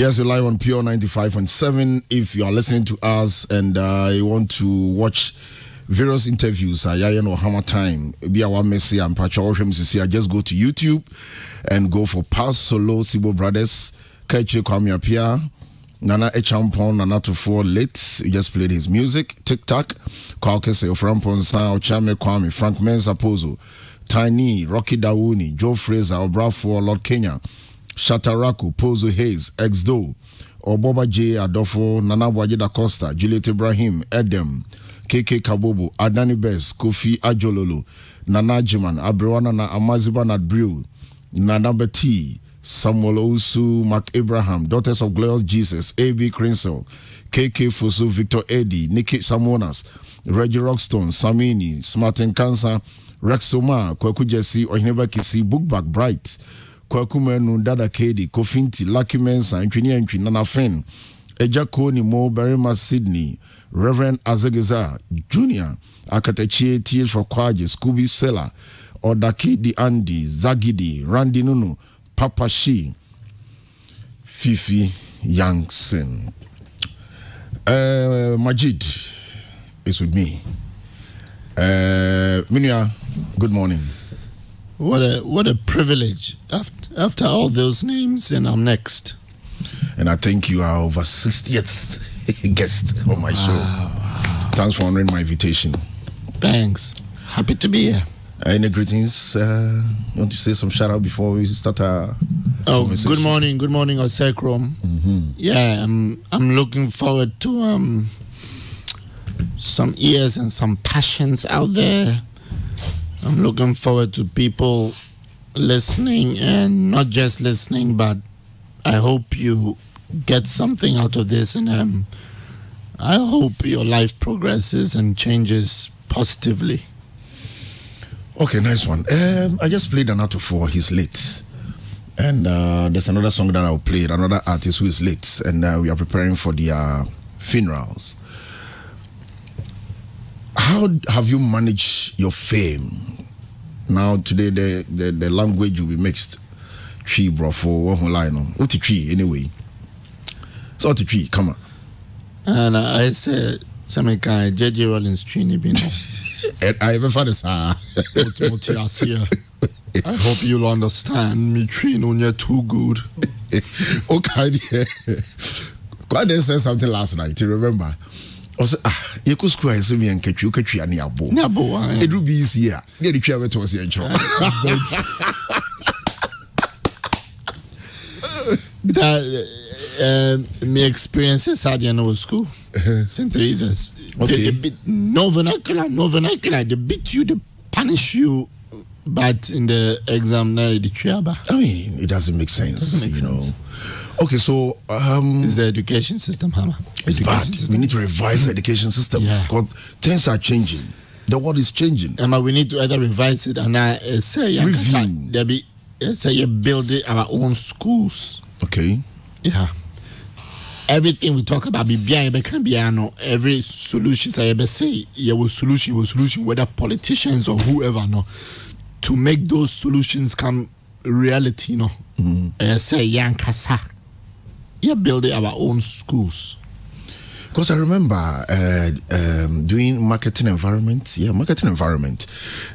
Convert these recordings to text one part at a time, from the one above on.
Yes, you're live on Pure 95.7. If you are listening to us and you want to watch various interviews, Yayan or HammerTime, be our Messi and Pacho Him, just go to YouTube and go for Paz Solo, Sibo Brothers, Kaiche Kwame Apia, Nana Echampon, Nana Tufo Late. You just played his music. TikTok, Kwakese, Frampon Sao, Chame Kwame, Frank Mensa Pozo, Tiny, Rocky Dawuni, Joe Fraser, Obrafo, Lord Kenya, Shataraku, Pozo Hayes, Exdo, Oboba J. Adolfo, Nana Wajida Costa, Juliet Ibrahim, Edem, KK Kabobo, Adani Bes, Kofi Ajololo, Nana Jiman, Abrewana Amaziba Nadbriu, Nana Beti, Samuel Osu, Mark Abraham, Daughters of Glorious Jesus, A.B. Crinsel, KK Fosu, Victor Eddy, Nikki Samonas, Reggie Rockstone, Samini, Smartin Kansa, Rexoma, Kwaku Jesse, Ohineba Kisi, Bookback Bright, Kwakumenu, Dada Kedi, Kofinti, Lucky Mensa, Entry, Nana Fen, Ejakoni Mo, Berima Sydney, Reverend Azegeza Jr., Akatechi, T.H. for Kwaji, Scooby Sela, Odaki Di Andy, Zagidi, Randy Nunu, Papa Shi, Fifi Youngson. Majid is with me. Minya, good morning. What a privilege. After all those names, and I'm next. And I think you are over 60th guest on my show. Thanks for honoring my invitation. Thanks. Happy to be here. Any greetings? You want to say some shout out before we start our conversation? Good morning, Osekrom. Yeah, I'm looking forward to some ears and some passions out there. I'm looking forward to people listening, and not just listening, but I hope you get something out of this, and I hope your life progresses and changes positively. Okay, nice one. I just played Anato for his late. And there's another song that I'll play, another artist who is late. And we are preparing for their funerals. How have you managed your fame? Now, today, the language will be mixed. Tree, bro, for one line. What the tree, anyway? So, the tree, come on. And I said, something kind of J.J. Rollins tree, and I ever found this. I hope you'll understand me. Tree, no, you're too good. Okay, quite they said something last night. You remember? I said, you could square me and catch you and Yabo. It would be easier. Get the chair to us here. That my experiences at the end of school, St. Teresa's. Okay. No vernacular. They beat you, they punish you, but in the exam, now the triaba. I mean, it doesn't make sense, you know. Okay, so it's the education system, Hammer. It's bad. We need to revise the education system because things are changing. The world is changing. We need to either revise it and say review. There be say build our own schools. Okay. Yeah. Everything we talk about every solution I say solution whether politicians or whoever to make those solutions come reality say building our own schools. Because I remember doing marketing environment. Yeah, marketing environment.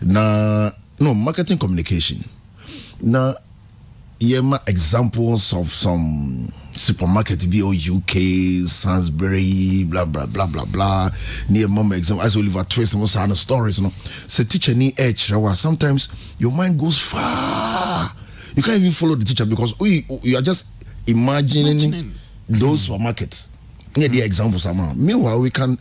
Marketing communication. Now, examples of some supermarket UK, Sainsbury, blah blah blah blah blah. Near mom example as Oliver Twist and some stories. Say teacher need edge. Sometimes your mind goes far. You can't even follow the teacher because you are just imagining those supermarkets. Yeah, the examples are. Meanwhile, we can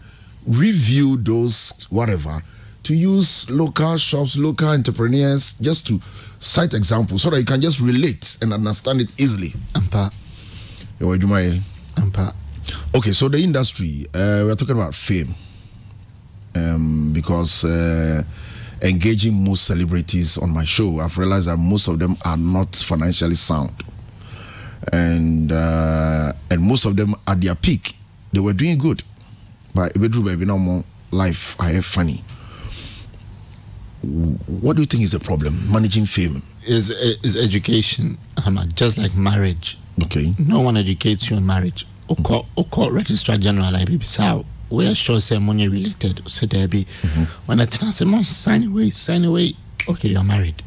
review those whatever to use local shops, local entrepreneurs, just to cite examples so that you can just relate and understand it easily. Okay, so the industry, we're talking about fame. Because engaging most celebrities on my show, I've realized that most of them are not financially sound. And most of them at their peak, they were doing good. But baby no more life, I have funny. What do you think is the problem? Managing fame is education, just like marriage. Okay. No one educates you on marriage. Oko Registrar General, I be sao. We are sure say money related. So there be when I tell someone sign away. Okay, you're married.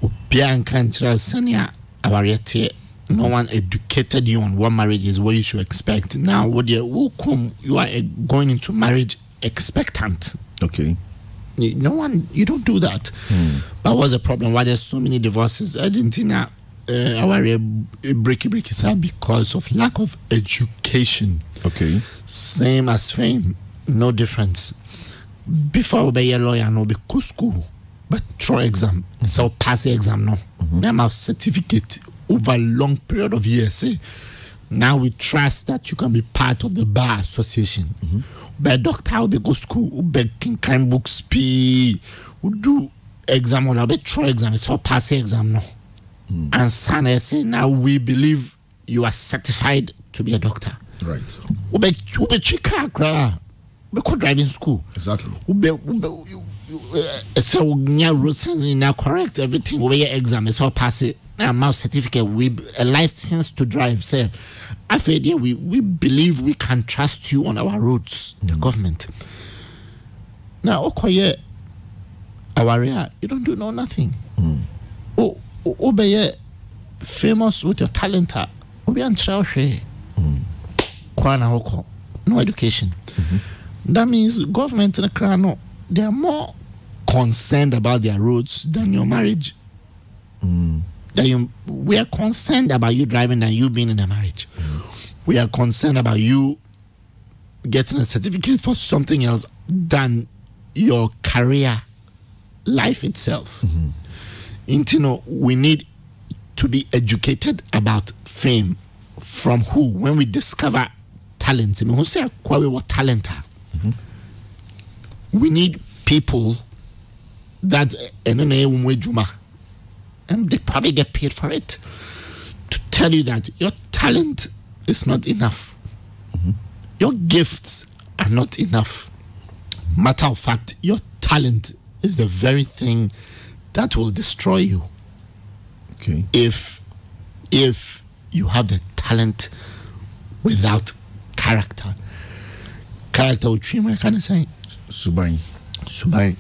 Upian country senior awariete. No one educated you on what marriage is, what you should expect. Now, you are going into marriage expectant. Okay. No one, you don't do that. But what's the problem? Why there's so many divorces? I didn't think our breaky is because of lack of education. Okay. Same as fame, no difference. Before we be a lawyer, no be school, but try exam. So pass the exam now. Now have certificate over a long period of years. Now we trust that you can be part of the bar association. But doctor will be go school, will be kind books, will do exam or be try exam. It's all pass the exam now. And Sana say now we believe you are certified to be a doctor. Right. Will be chika we could driving school. Exactly. So now correct everything. We exam. It's all pass it. Now certificate, a license to drive. Say, I feel we believe we can trust you on our roads, the government. Now, okay, our area, you don't do nothing. Be famous with your talent. Be no education. That means government in the crown, they are more concerned about their roads than your marriage. We are concerned about you driving than you being in a marriage. We are concerned about you getting a certificate for something else than your career life itself. We need to be educated about fame. From who? When we discover talent. Who say what talent are? We need people that and they probably get paid for it to tell you that your talent is not enough. Your gifts are not enough. Matter of fact, your talent is the very thing that will destroy you. Okay. If you have the talent without character. Character which I can say Subai.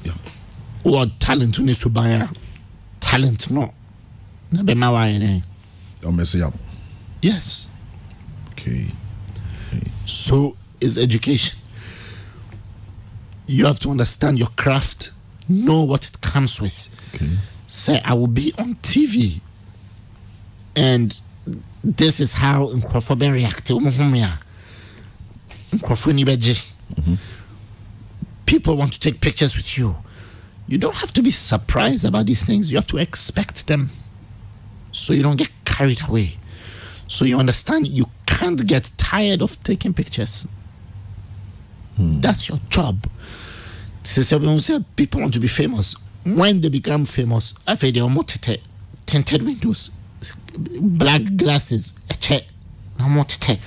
Yeah. What talent you need Subaya? Talent no. Yes. Okay. So is education. You have to understand your craft, know what it comes with. Okay. Say, I will be on TV, and this is how Nkrofo react. People want to take pictures with you. You don't have to be surprised about these things. You have to expect them, so you don't get carried away. So you understand you can't get tired of taking pictures. That's your job. People want to be famous. When they become famous, I feel they are more tinted windows, black glasses, a chair, no more tinted.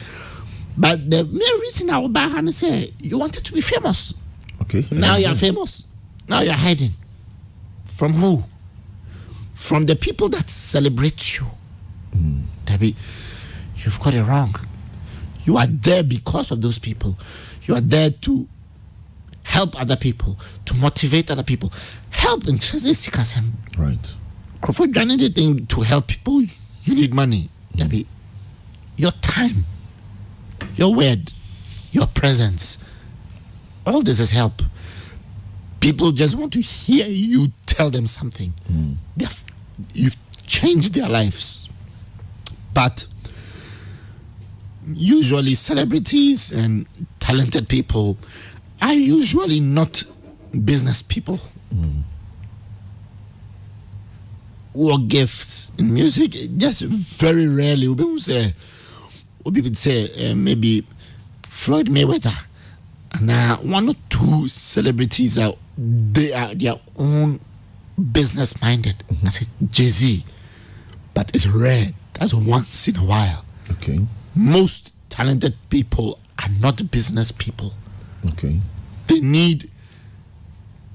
But the main reason I will buy and say you wanted to be famous. Okay. Now you're famous. Now you're hiding. From who? From the people that celebrate you. Debbie, you've got it wrong. You are there because of those people. You are there to help other people, to motivate other people. Help in right. For anything to help people, you need money. Debbie, your time, your word, your presence. All this is help. People just want to hear you tell them something. You've changed their lives. But usually celebrities and talented people are usually not business people. Or gifts in music, just very rarely. People say maybe Floyd Mayweather. And one or two celebrities they are their own business minded. I say Jay-Z, but it's rare. That's once in a while. Okay. Most talented people are not business people. Okay. They need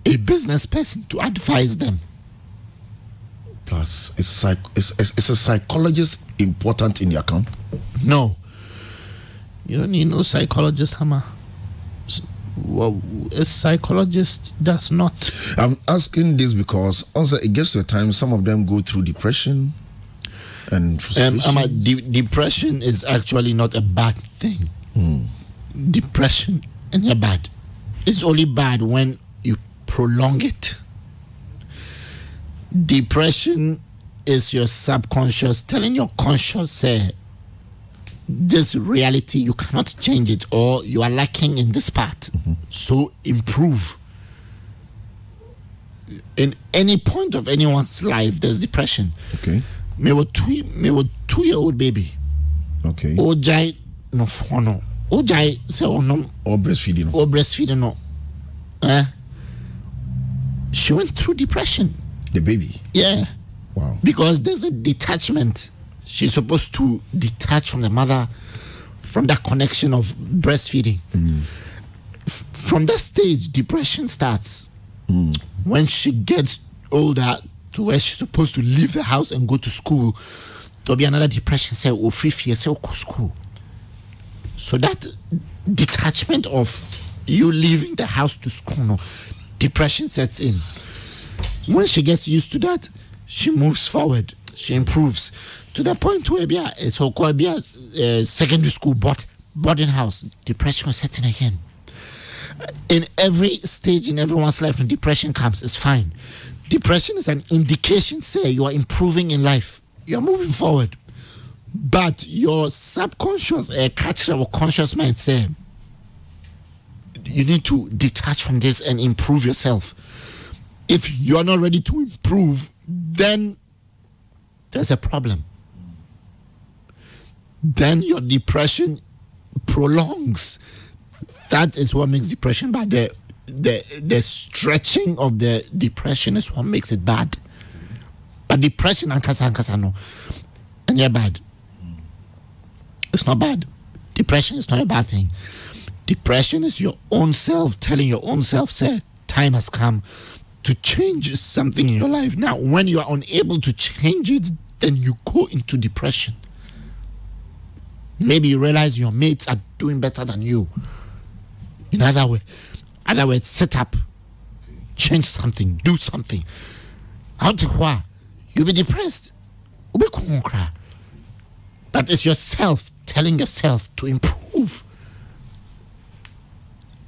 a business person to advise them. Plus, is a psychologist important in your camp? No. You don't need no psychologist, Hammer. Well, a psychologist does not. I'm asking this because also it gets to a time some of them go through depression and frustration. Depression is actually not a bad thing. Depression and you're bad. It's only bad when you prolong it. Depression is your subconscious telling your conscious, say, this reality, you cannot change it, or you are lacking in this part. So improve. In any point of anyone's life, there's depression. Okay. Me were 2-year-old baby. Okay. Ojai no fono. Ojai se onom. Or breastfeeding. Or breastfeeding no. She went through depression. The baby. Yeah. Wow. Because there's a detachment. She's supposed to detach from the mother, from that connection of breastfeeding. From that stage, depression starts. When she gets older to where she's supposed to leave the house and go to school, there'll be another depression, say, oh, free fear, say, oh, school. So that detachment of you leaving the house to school, no, depression sets in. When she gets used to that, she moves forward. She improves to the point where it's called secondary school boarding house. Depression is setting again. In every stage in everyone's life, when depression comes, it's fine. Depression is an indication, say, you are improving in life. You're moving forward. But your subconscious, catch or conscious mind say, you need to detach from this and improve yourself. If you're not ready to improve, then there's a problem. Then your depression prolongs. That is what makes depression bad. The stretching of the depression is what makes it bad. But depression and no, and you're bad. It's not bad. Depression is not a bad thing. Depression is your own self telling your own self, say, time has come to change something in your life. Now, when you are unable to change it, then you go into depression. Maybe you realize your mates are doing better than you. In other words, set up, change something, do something. Out of why? You'll be depressed. But it's yourself telling yourself to improve.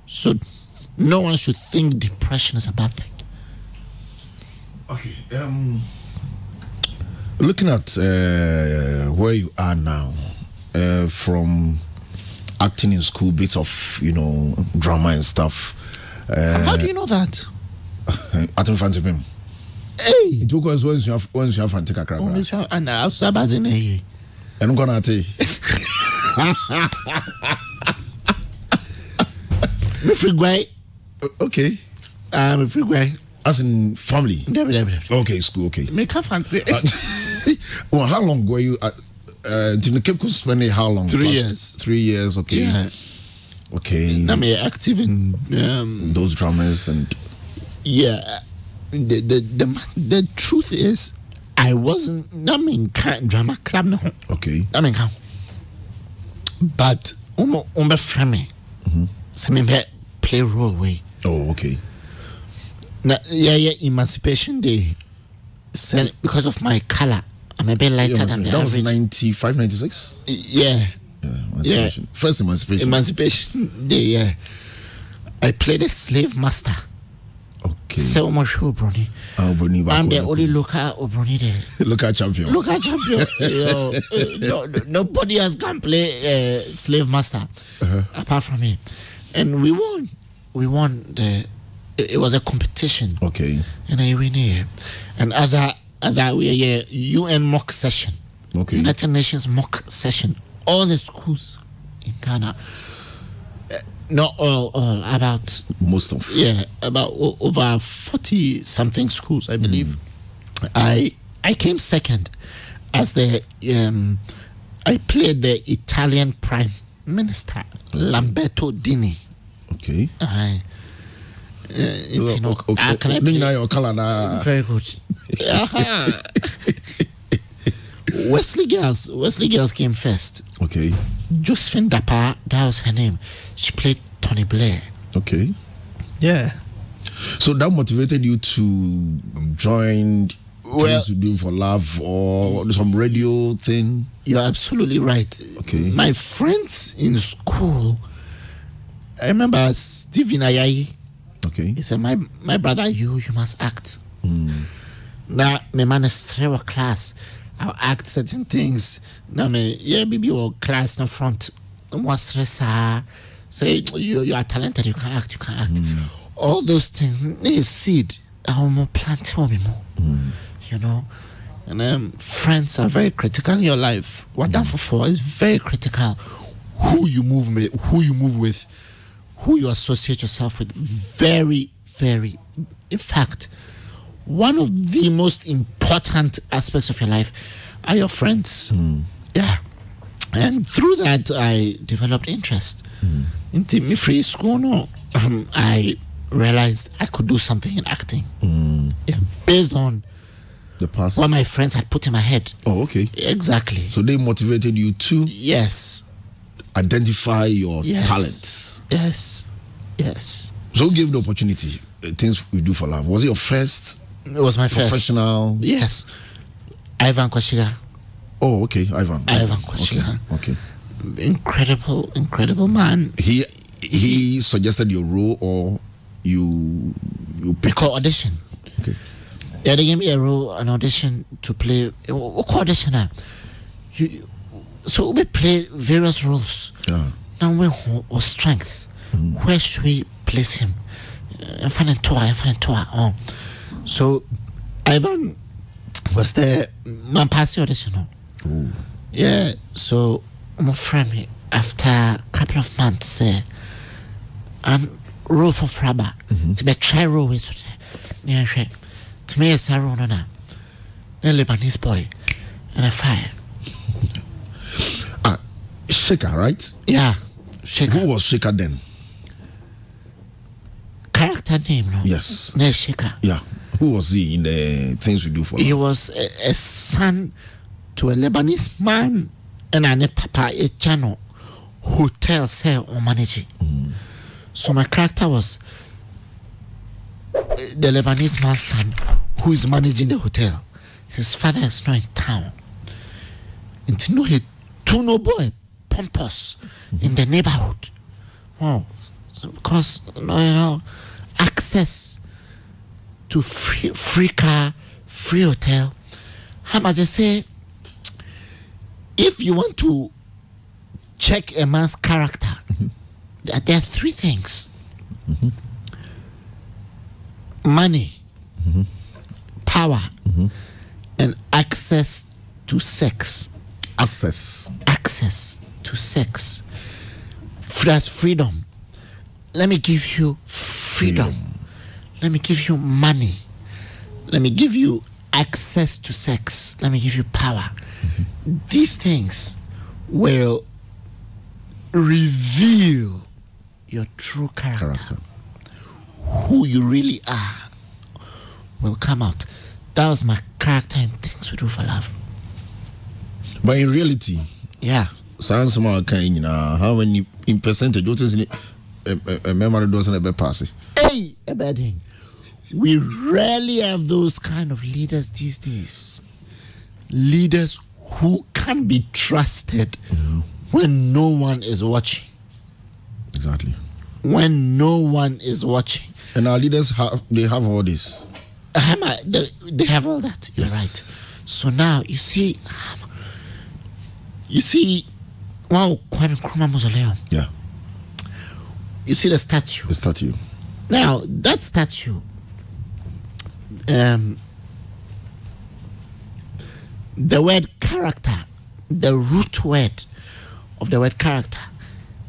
So no one should think depression is a bad thing. Okay. Looking at where you are now, from acting in school, bits of drama and stuff. How do you know that? I don't fancy him. Hey, it took us once you have take a crack. And I was in here. And I'm gonna tell you. Me free guy. Okay. Me free guy. As in family. Okay, school. Okay. Me can't fancy. Well, how long were you at? Did the Cape Coast spend how long? 3 years. 3 years. Okay. Yeah. Okay. I'm active in those dramas and. Yeah. The truth is, I wasn't. I mean, drama club no. Okay. I mean, how? But friend me. So me play role way. Oh, okay. Now, Emancipation Day. Because of my color, I'm a bit lighter than the average. That was 95, 96? Yeah. Emancipation. First Emancipation. Emancipation Day, yeah. I played a slave master. Okay. So much Brony. I'm the only local Brony there. Local champion. Nobody has can play slave master apart from me. And we won it was a competition. Okay. And I win here. And other UN mock session. Okay. United Nations mock session. All the schools in Ghana. Not all, about most of. Yeah, about over 40 something schools, I believe. I came second as the I played the Italian Prime Minister Lamberto Dini. Okay. Very good. Wesley Girls came first. Okay. Josephine Dapa, that was her name. She played Tony Blair. Okay. Yeah. So that motivated you to join things you do for love or some radio thing? You're absolutely right. Okay. My friends in school, I remember Stephen Ayayi. Okay. He said, my brother, you must act. Now, my man is class. I'll act certain things. Now, baby, or class in front. Say, you are talented, you can act. All those things, they seed. I'll plant more. You know, and friends are very critical in your life. What that for is very critical. Who you move with, who you associate yourself with. Very, very. In fact, one of the most important aspects of your life are your friends. Yeah, and through that I developed interest. In me free school, I realized I could do something in acting. Yeah, based on the past, what my friends had put in my head. Oh, okay. Exactly. So they motivated you to identify your talents. Yes. So who gave the opportunity? Things we do for love. Was it your first? It was my professional. Yes. Ivan Kwashiga. Oh, okay, Ivan Kwashiga. Okay. Incredible man. He suggested your role, or you picked audition. Okay. Yeah, they gave me a role, an audition to play. What audition? So we play various roles. Yeah. Now we have strength. Where should we place him? So Ivan was there. Man passed the audition. Yeah. So my friend, after a couple of months, role for Fraba. To be try role with. Yeah. To me, it's a role now. A Lebanese boy, and a fire. Shaker, right? Yeah, Shaker. Who was Shaker then? Character name, no? Yes. No, Shaker. Yeah. Who was he in the Things We Do for Love? He was a son to a Lebanese man and a papa, a channel hotel sale or managing. So my character was the Lebanese man's son who is managing the hotel. His father is not in town. And to know he no boy pompous in the neighborhood. Wow. So because access to free car, free hotel. How much they say, if you want to check a man's character, there are three things: money, power, and access to sex. Access to sex. That's freedom. Let me give you freedom. Let me give you money. Let me give you access to sex. Let me give you power. These things will reveal your true character. Who you really are will come out. That was my character in Things We Do for Love. But in reality, sounds more kind. How many in percentage? What is it? A memory doesn't ever pass it. Hey, a bad thing. We rarely have those kind of leaders these days. Leaders who can be trusted when no one is watching. Exactly. When no one is watching. And our leaders have all this. They have all that. You're right. So now you see, wow, Kwame Nkrumah Mausoleum. Yeah. You see the statue. The statue. Now that statue, the word character, the root word of the word character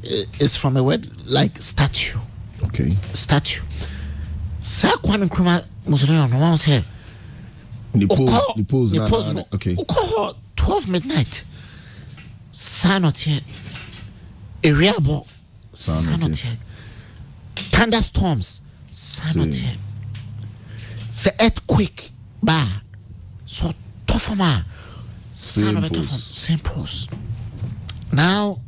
is from a word like statue. Okay. Statue. Sir Kwame Nkrumah Mausoleum, no one was here. The pose. Okay. 12 midnight. Not here. Area bo. Not here. Thunderstorms. Sanote. Say earthquake ba. So tough same pose. Now,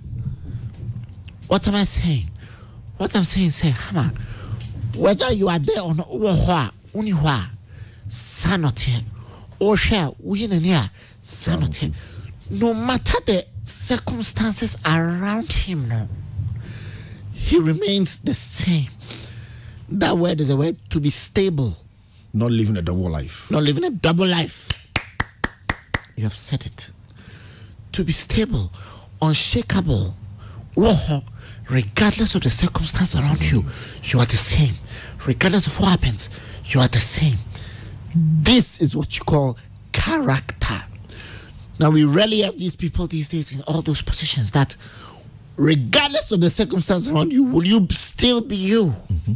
what am I saying? What I'm saying, say, Hammer, whether you are there or not, uniwa, sanote, or share, win and yeah, sanote. No matter the circumstances around him, no, he remains the same. That word is a word to be stable. Not living a double life. Not living a double life. You have said it. To be stable, unshakable, regardless of the circumstance around you, you are the same. Regardless of what happens, you are the same. This is what you call character. Now, we rarely have these people these days in all those positions that, regardless of the circumstance around you, will you still be you? Mm-hmm.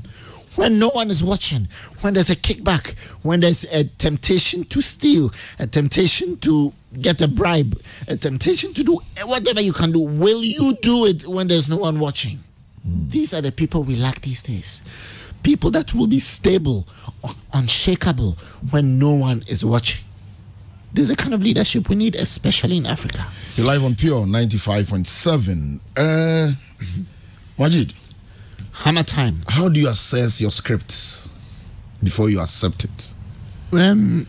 When no one is watching, when there's a kickback, when there's a temptation to steal, a temptation to get a bribe, a temptation to do whatever you can do, will you do it when there's no one watching? These are the people we lack these days. People that will be stable, unshakable when no one is watching. There's a kind of leadership we need, especially in Africa. You're live on Pure 95.7. Majid. HammerTime. How do you assess your script before you accept it? Bear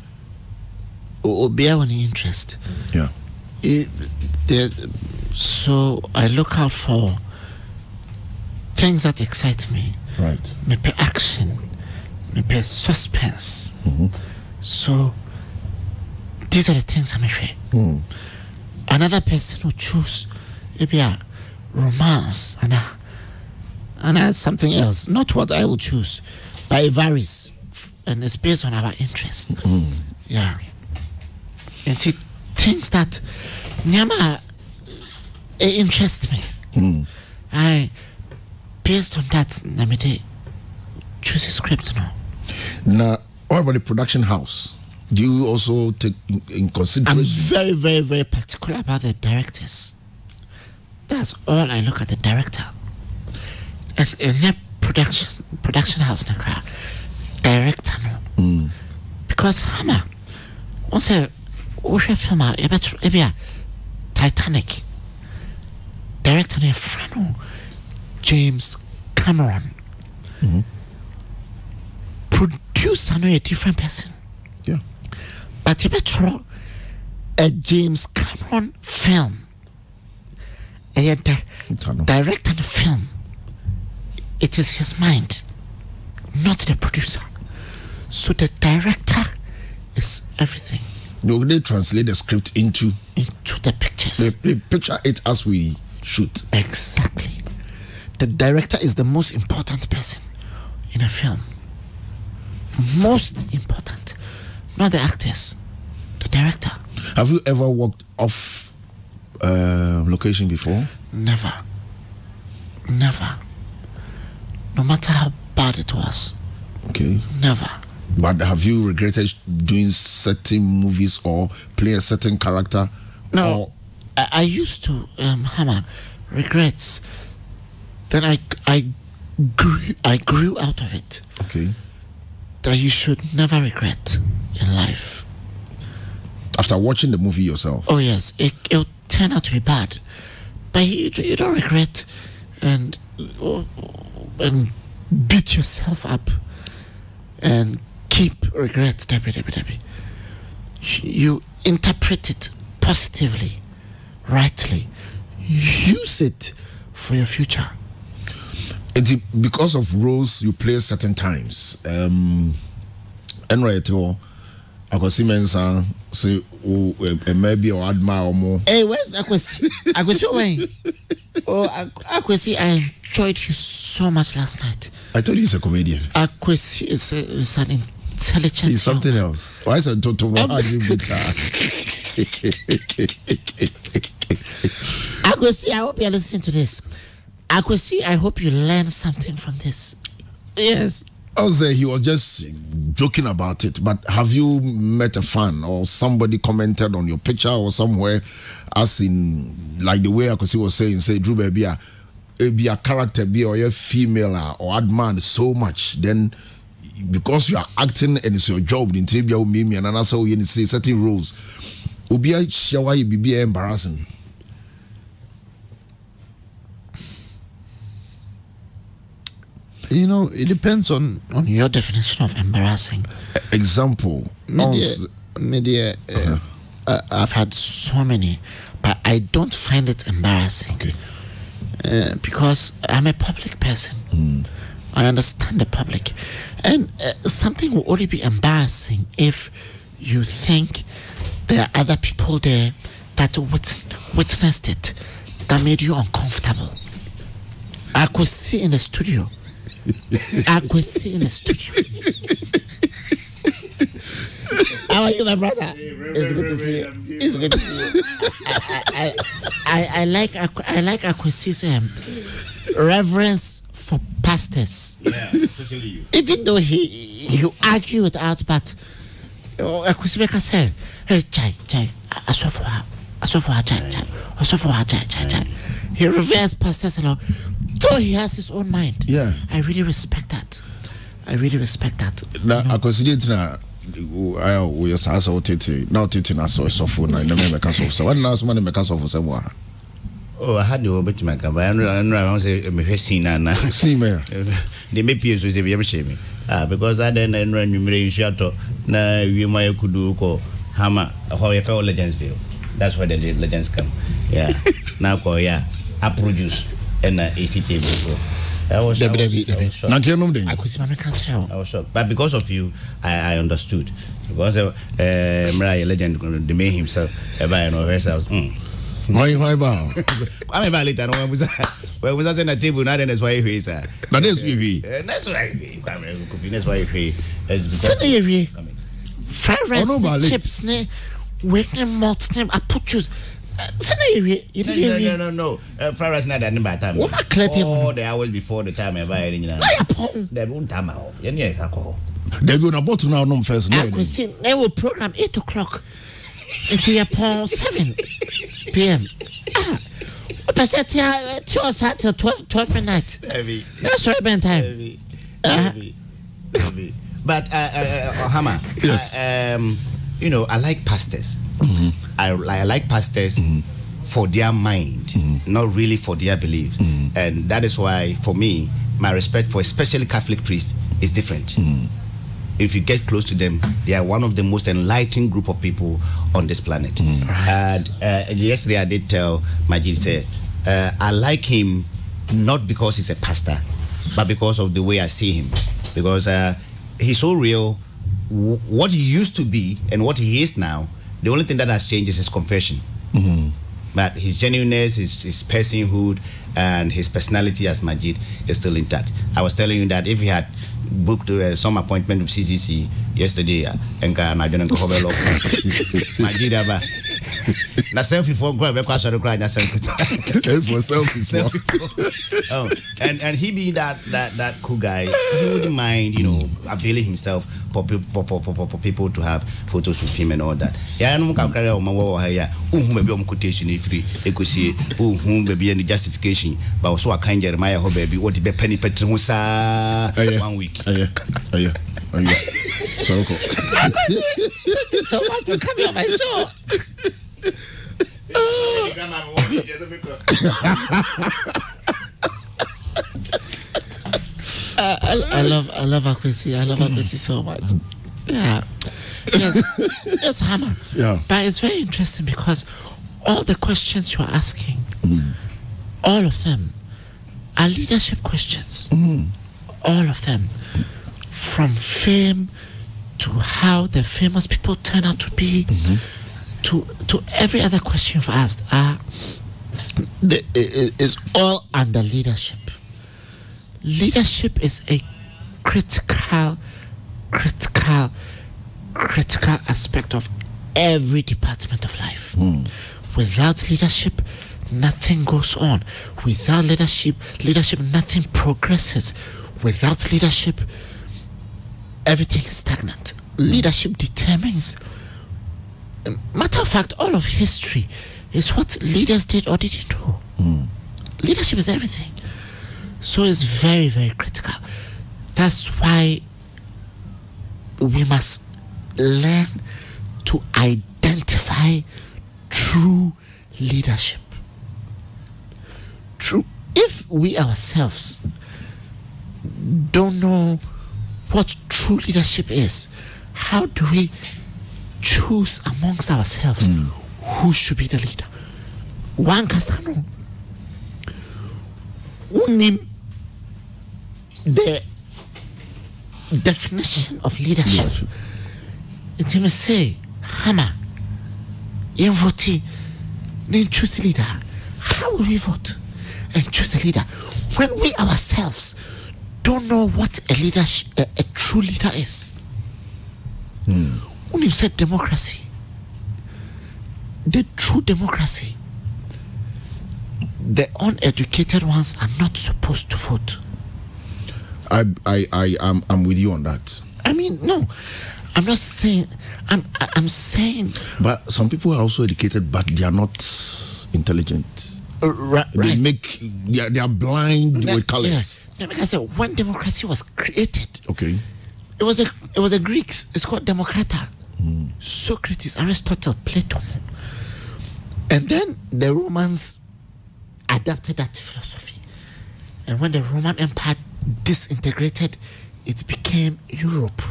any interest. Yeah. So I look out for things that excite me. Right. Maybe action, maybe suspense. Mm-hmm. So these are the things I'm afraid. Another person who choose maybe a romance and something else, not what I will choose, but it varies, and it's based on our interest. Yeah, and it things that Nyama interest me. I based on that, Namite choose a script now. Now, what about the production house? Do you also take in consideration? I'm very, very, very particular about the directors. That's all I look at, the director. And production house nakra director no. Because Hammer once a film Titanic director no friend James Cameron. Producer no a different person. Yeah. But you better a James Cameron film. A director the film. It is his mind, not the producer. So the director is everything. No, they translate the script into the pictures. They picture it as we shoot. Exactly. The director is the most important person in a film. Most important. Not the actors. The director. Have you ever worked off location before? Never. No matter how bad it was. Okay. Never. But have you regretted doing certain movies or play a certain character? No. I used to, Hammer, regrets. Then I grew out of it. Okay. That you should never regret in life. After watching the movie yourself? Oh yes, it'll turn out to be bad, but you don't regret and beat yourself up and keep regrets. You interpret it positively, rightly. Use it for your future. Because of roles you play certain times, and right, I could see men say, maybe or admire or more. Hey, where's Akwesi? Akwesi away. Oh, Akwesi, I enjoyed you so much last night. I told you he's a comedian. Akwesi is an intelligent. He's something else. Why is it to Akwesi, I hope you're listening to this. Akwesi, I hope you learn something from this. Yes. I was he was just joking about it, but have you met a fan or somebody commented on your picture or somewhere, as in like the way Akwesi was saying, say Drew baby, be a character be or a female or add man so much, then because you are acting and it's your job in Tribia Mimi and also you say certain rules. Ubia Shawai be embarrassing. You know, it depends on your definition of embarrassing. Example. Media, I've had so many, but I don't find it embarrassing. Okay. Because I'm a public person. I understand the public. And something will only be embarrassing if you think there are other people there that witnessed it, that made you uncomfortable. I could see in the studio. How are you, my brother? It's good to see you. It's good to see you. I like Akwesi's reverence for pastors. Yeah, especially you. Even though he argue it out, but Akwesi Beka say, hey, chai, asofwa, chai. He reveres pastors and all. Though he has his own mind. Yeah. I really respect that. Now, I consider it now. We are also now taking us so phone. I never make us off. So one last money make us off for someone. Oh, I had the obit my car. I don't say me seen and see me. They may peers with a shame. Because I then run you shadow. Now you might could do call Hammer how you fell Legends View. That's where the legends come. Yeah. Now call I produce and ACT before. I was shocked. But because of you, I understood. Because Mariah Legend the man himself, I know herself. Why bow? I'm about later. When was that in a table? Not in his wife. But that's why. That's why he fried rice, chips, working malt, I put juice. No. Fried rice not that by time. Oh, the hours before the time I buy it. They won't time out. They will about to now no first. They will program 8 o'clock until 7 p.m. But that's 12 midnight. That's right, Ben time. But Hammer, yes. You know, I like pastors. I like pastors for their mind, not really for their belief. And that is why, for me, my respect for especially Catholic priests is different. If you get close to them, they are one of the most enlightened group of people on this planet. Right. And yesterday I did tell Majid, say, I like him not because he's a pastor, but because of the way I see him. Because he's so real. What he used to be and what he is now, the only thing that has changed is his confession. But his genuineness, his personhood, and his personality as Majid is still intact. I was telling you that if he had booked some appointment with CCC yesterday, and I didn't go over Majid Abba. Na selfie for go be kwasho the cry na selfie. For selfie. Oh, and he being that cool guy, he wouldn't mind, you know, availing himself for people to have photos with him and all that. Yeah, no can carry on my work here. Maybe quotation if free. Ekosie, maybe any justification, but also a kind Jeremiah ho baby what be penny petrusa 1 week. So what will come on my show? I love Akwesi. I love Akwesi so much. Yeah. Yes, Hammer. Yeah. But it's very interesting because all the questions you're asking, all of them are leadership questions. All of them. From fame to how the famous people turn out to be, to every other question you've asked, is all under leadership. Leadership is a critical aspect of every department of life. Without leadership, nothing goes on. Without leadership, nothing progresses. Without leadership, everything is stagnant. Leadership determines. Matter of fact, all of history is what leaders did or didn't do. Leadership is everything. So it's very, very critical. That's why we must learn to identify true leadership. True. If we ourselves don't know what true leadership is, how do we choose amongst ourselves who should be the leader? One kasano unim the definition of leadership. It's him say, Hammer, you vote, then choose a leader. How will we vote and choose a leader when we ourselves don't know what a leader, a true leader is? When you said democracy, the true democracy, the uneducated ones are not supposed to vote. I'm with you on that. I mean, no, I'm not saying. I'm saying. But some people are also educated, but they are not intelligent. Right. They are blind with colors. Yeah. Like I said, when democracy was created, okay, it was a Greeks. It's called Democrata. Socrates, Aristotle, Plato, and then the Romans adapted that philosophy. And when the Roman Empire disintegrated, it became Europe.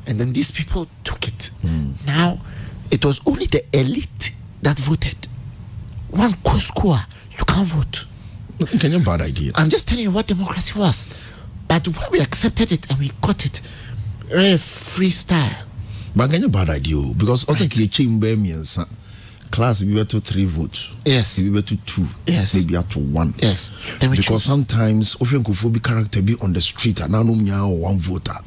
And then these people took it. Now, it was only the elite that voted. One Kuskua, you can't vote. Can you bad idea? I'm just telling you what democracy was. But when we accepted it and we got it, very freestyle. But can you bad idea? Because also the chamber means class we were to 3 votes. Yes. We were to 2. Yes. Maybe up to 1. Yes. Then because sometimes Ofiankofo character be on the street and now or 1 voter.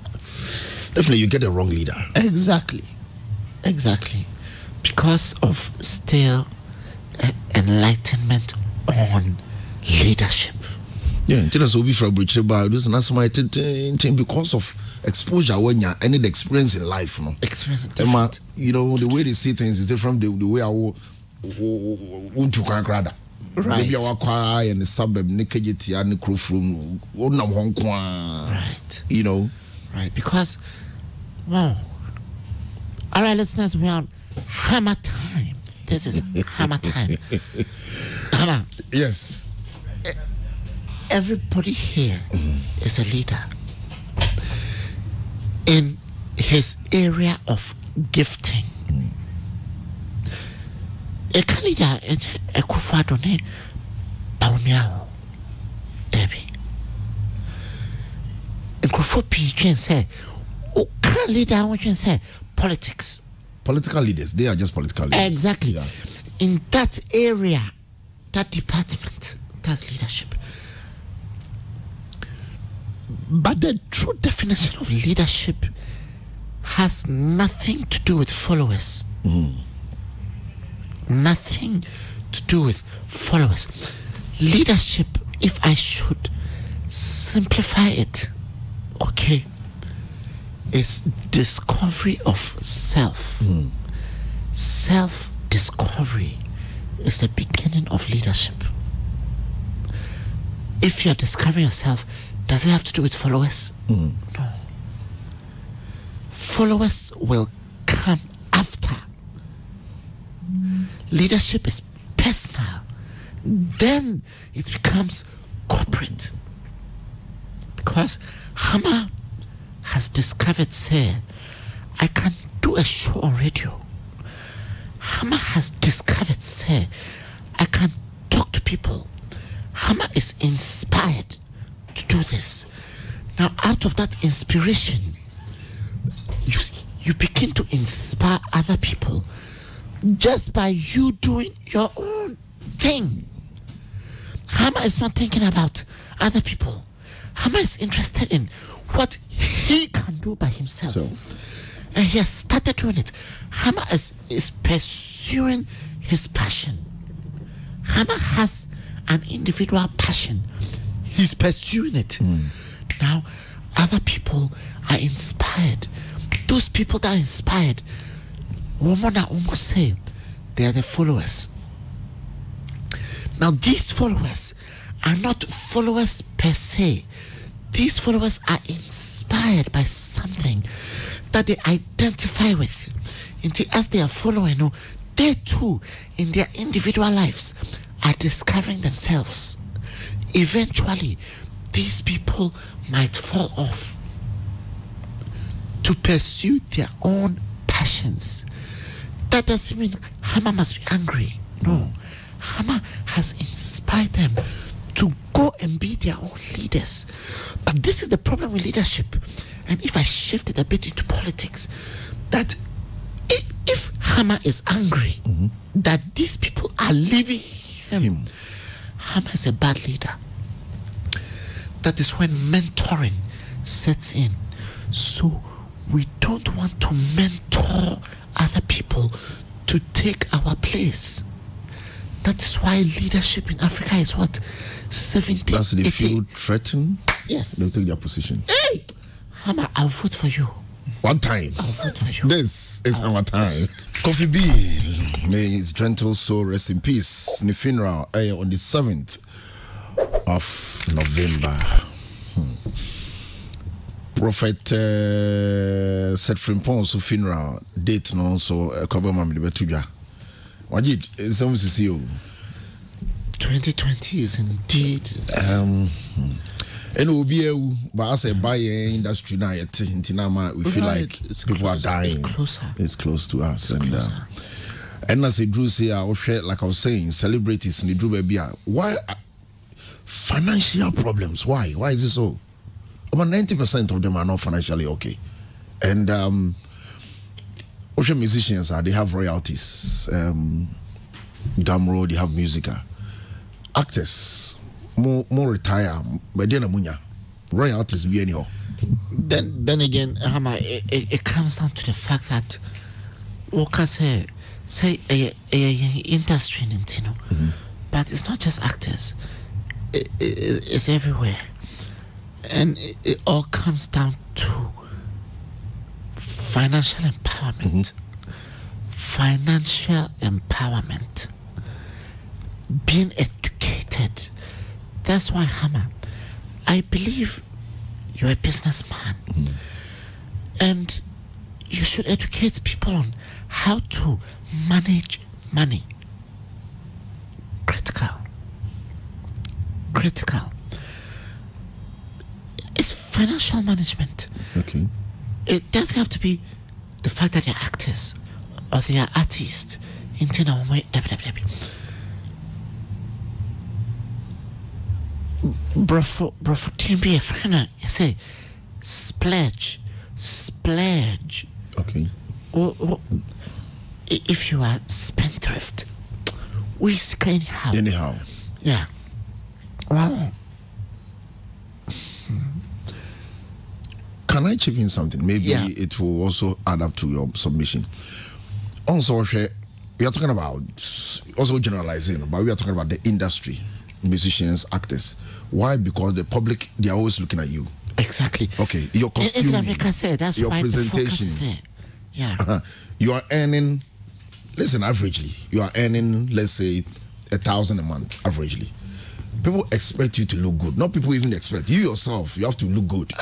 Definitely you get a wrong leader. Exactly. Because of still enlightenment on leadership. Yeah, until so be from Bricheba, this and my thing because of exposure when you any experience in life, no. Experience different. You know, the way they see things is different from the way I want to crowd. Right. Maybe our choir and the suburb Nikajiti and the crew from right. You know. Right. Because wow. All right, listeners, we're on HammerTime. This is HammerTime. Hammer. Yes. Everybody here is a leader in his area of gifting. A leader a kufadone baumiao Debbie. And kufopi can say, oh, can leader what can say politics. Political leaders, they are just political leaders. Exactly. Yeah. In that area, that department, that's leadership. But the true definition of leadership has nothing to do with followers. Nothing to do with followers. Leadership, if I should simplify it, okay, is discovery of self. Self-discovery is the beginning of leadership. If you're discovering yourself, does it have to do with followers? No. Followers will come after. Leadership is personal. Then it becomes corporate. Because Hammer has discovered, say, I can do a show on radio. Hammer has discovered, say, I can talk to people. Hammer is inspired to do this. Now, out of that inspiration, you begin to inspire other people just by you doing your own thing. Hammer is not thinking about other people. Hammer is interested in what he can do by himself. And he has started doing it. Hammer is pursuing his passion. Hammer has an individual passion. He's pursuing it. Now, other people are inspired. Those people that are inspired, women are almost saying they are the followers. Now, these followers are not followers per se. These followers are inspired by something that they identify with. As they are following, they too, in their individual lives, are discovering themselves. Eventually, these people might fall off to pursue their own passions. That doesn't mean Hammer must be angry. No. Hammer has inspired them to go and be their own leaders. But this is the problem with leadership. And if I shift it a bit into politics, that if Hammer is angry that these people are leaving him, Hammer is a bad leader. That is when mentoring sets in. So we don't want to mentor other people to take our place. That is why leadership in Africa is what? 70. That's the feel threatened. Yes. They'll take their position. Hey! Hammer, I'll vote for you. One time. I'll vote for you. This is our time. Coffee B, may his gentle soul rest in peace. In the funeral on the 7th of November. Prophet said Frimpon's funeral date no so Kobama de Betuja. Majid, it's almost to see you. 2020 is indeed. And we'll be able, but as a buyer industry now, in Tinama, we feel like people are dying. It's closer. It's close to us. And as a Drew say, I share, like I was saying, celebrities in the Drew baby. Why financial problems? Why? Why is it so? About 90% of them are not financially okay. And ocean musicians they have royalties. Gamro, they have musica. Actors more retire, but then royalties be anyhow. Then again, Hammer, it comes down to the fact that workers say a industry in Tino, but it's not just actors. It's everywhere, and it all comes down to financial empowerment. Financial empowerment. Being educated. That's why, Hammer, I believe you're a businessman, and you should educate people on how to manage money. Critical. It's financial management. Okay. It doesn't have to be the fact that they're actors or they are artists. Bro, team be a friend. You say, splurge. Okay. If you are spendthrift, we seek anyhow. Yeah. Wow. Can I chip in something? Maybe it will also add up to your submission. Also, we are talking about also generalizing, but we are talking about the industry. Musicians, actors. Why? Because the public, they are always looking at you. Exactly. Okay, your costume, that's your why presentation, the focus is there. Yeah. You are earning. Listen, averagely, you are earning, let's say, 1,000 a month, averagely. People expect you to look good. Not people even expect you yourself. You have to look good.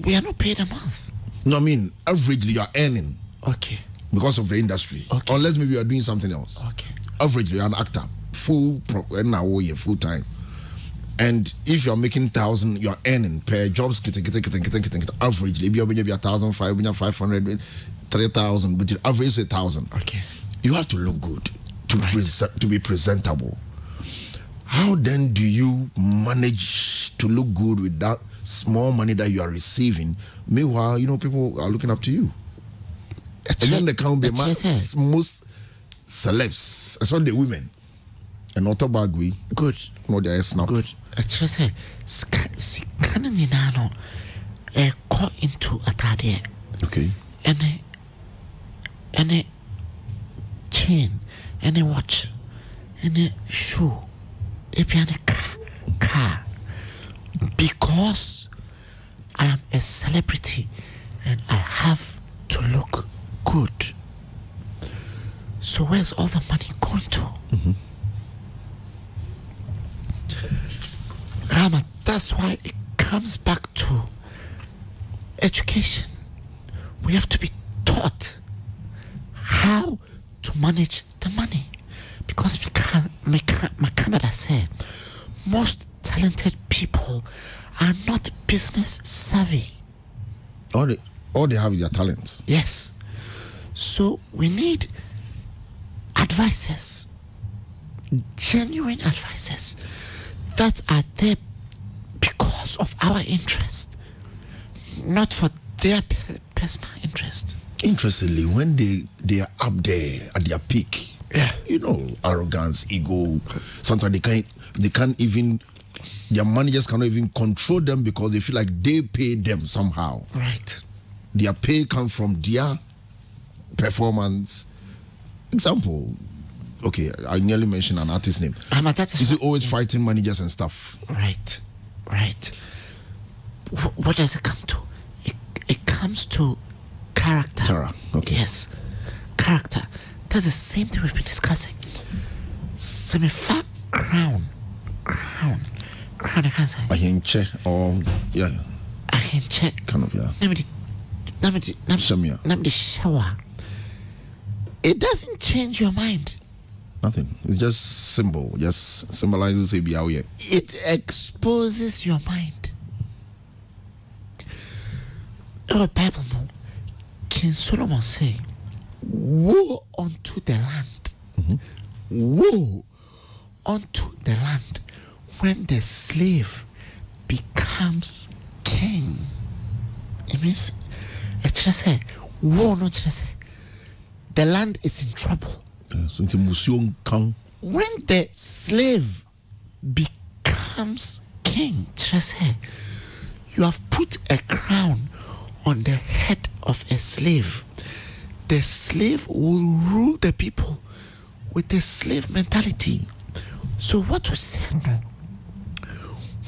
We are not paid a month. No, I mean, averagely, you are earning. Okay. Because of the industry. Okay. Unless maybe you are doing something else. Okay. Averagely, you're an actor. Full time. And if you're making 1,000, you're earning per jobs, averagely, maybe you're 1,500, 500, 3,000, but your average is 1,000. Okay. You have to look good to be presentable. How then do you manage to look good with that small money that you are receiving? Meanwhile, people are looking up to you. And then they can't be most celebs, especially the women. And not about we good. No, there is not good. Actually, say, can you know caught into a taddy? Okay. And a chain, and a watch, and a shoe, a piano car. Because I am a celebrity and I have to look good. So where's all the money going to? That's why it comes back to education. We have to be taught how to manage the money, because Canada say most talented people are not business savvy. All they have is their talent. Yes. So we need advisors, genuine advisors that are there because of our interest, not for their personal interest. Interestingly, when they are up there at their peak, you know, arrogance, ego, sometimes they can't even, their managers cannot even control them because they feel like they pay them somehow. Right. Their pay comes from their performance. Example, okay, I nearly mentioned an artist's name. Is he always fighting managers and stuff? Right. What does it come to? It comes to character. Okay. Yes, character. That's the same thing we've been discussing. Semi-fat crown. I can't say. Ahinche or yeah. Ahinche. Kind of, yeah. Namdi shower. It doesn't change your mind. Nothing. It's just symbol. Just symbolizes ABI. It exposes your mind. Our Bible, King Solomon say, "Woe unto the land, woe unto the land when the slave becomes king." It means, woe not say, the land is in trouble. When the slave becomes king, you have put a crown on the head of a slave. The slave will rule the people with the slave mentality. So what we say now,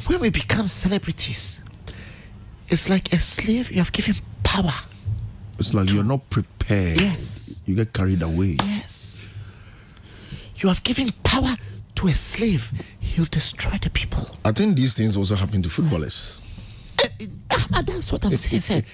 when we become celebrities, it's like a slave, you have given power. It's like you're not prepared. Yes. You get carried away. Yes. You have given power to a slave, he'll destroy the people. I think these things also happen to footballers. That's what I'm saying.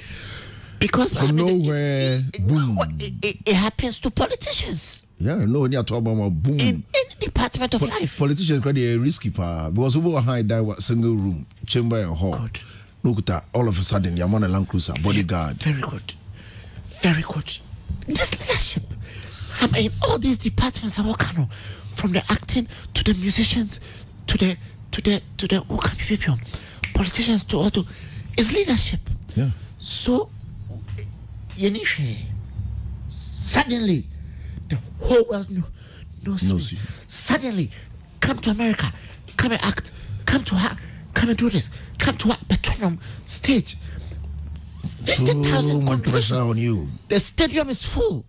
Because from nowhere, boom. It happens to politicians. Yeah, no, when you talk about boom. In any department of life. Politicians are risky part because we will hide that single room, chamber and hall. Good. Look at all of a sudden, you're on a Land Cruiser, bodyguard. Very good. Very good. This leadership. I mean, all these departments are working on, from the acting to the musicians to the people, politicians to all to, is leadership. Yeah. So, suddenly, the whole world knows me. Suddenly, come to America, come and act, come and do this, come to Petroleum stage. 50,000 much pressure on you. The stadium is full.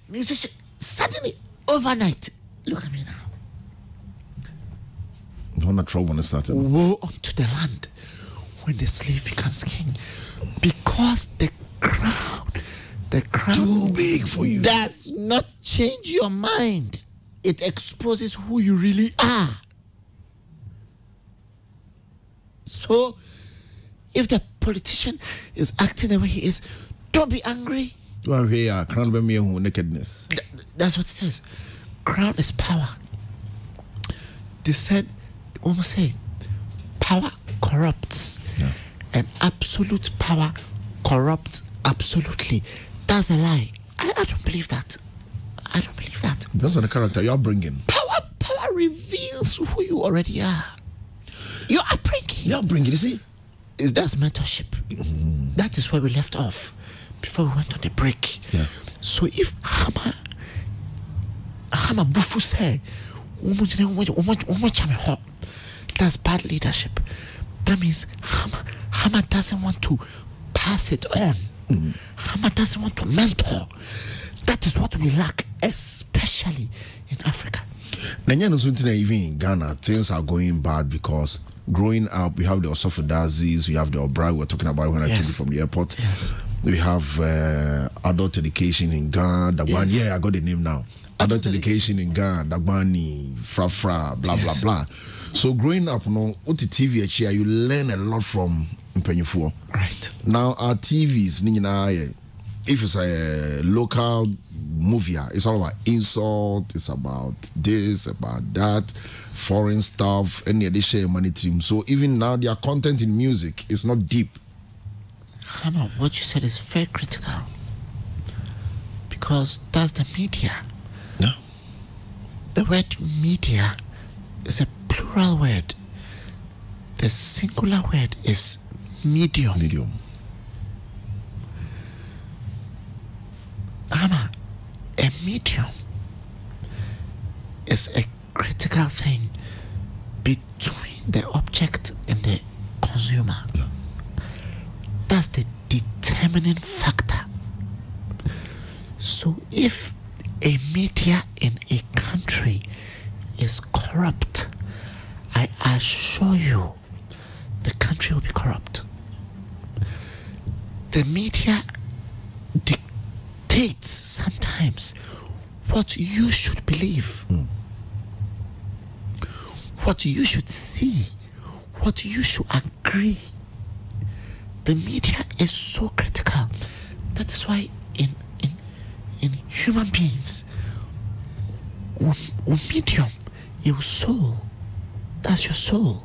Musician, suddenly, overnight, look at me now. Donald Trump when it started. Woe unto the land when the slave becomes king, because the crown too big for you does not change your mind. It exposes who you really are. So if the politician is acting the way he is, don't be angry. Crown be me nakedness. That's what it is. Crown is power. They said, almost say, power corrupts, and absolute power corrupts absolutely. That's a lie. I don't believe that. I don't believe that. That's what the character you're bringing. Power reveals who you already are. Your upbringing. You're bringing, you see? That's mentorship. That is where we left off before we went on the break. Yeah. So if Hammer Bufu say, that's bad leadership. That means Hammer doesn't want to pass it on. Hammer doesn't want to mentor. That is what we lack, especially in Africa. Even in Ghana, things are going bad because growing up, we have the Osofodazis, we have the Obra we're talking about when I took you from the airport. Yes. We have adult education in Ghana. Yes. Yeah, I got the name now. Adult education in Ghana, Dagbani, Fra, blah, blah, blah. So growing up, no, what the TV here, you learn a lot from Mpenyufuo. Right. Now our TVs, if it's a local movie, it's all about insult, it's about this, about that, foreign stuff, any additional money team. So even now their content in music is not deep. Hammer, what you said is very critical. Because that's the media. Yeah. The word media is a plural word. The singular word is medium. Medium. Hammer, a medium is a critical thing between the object and the consumer. Yeah. That's the determining factor. So if a media in a country is corrupt, I assure you the country will be corrupt. The media dictates sometimes what you should believe, what you should see, what you should agree. The media is so critical. That is why in human beings, medium, your soul, that's your soul.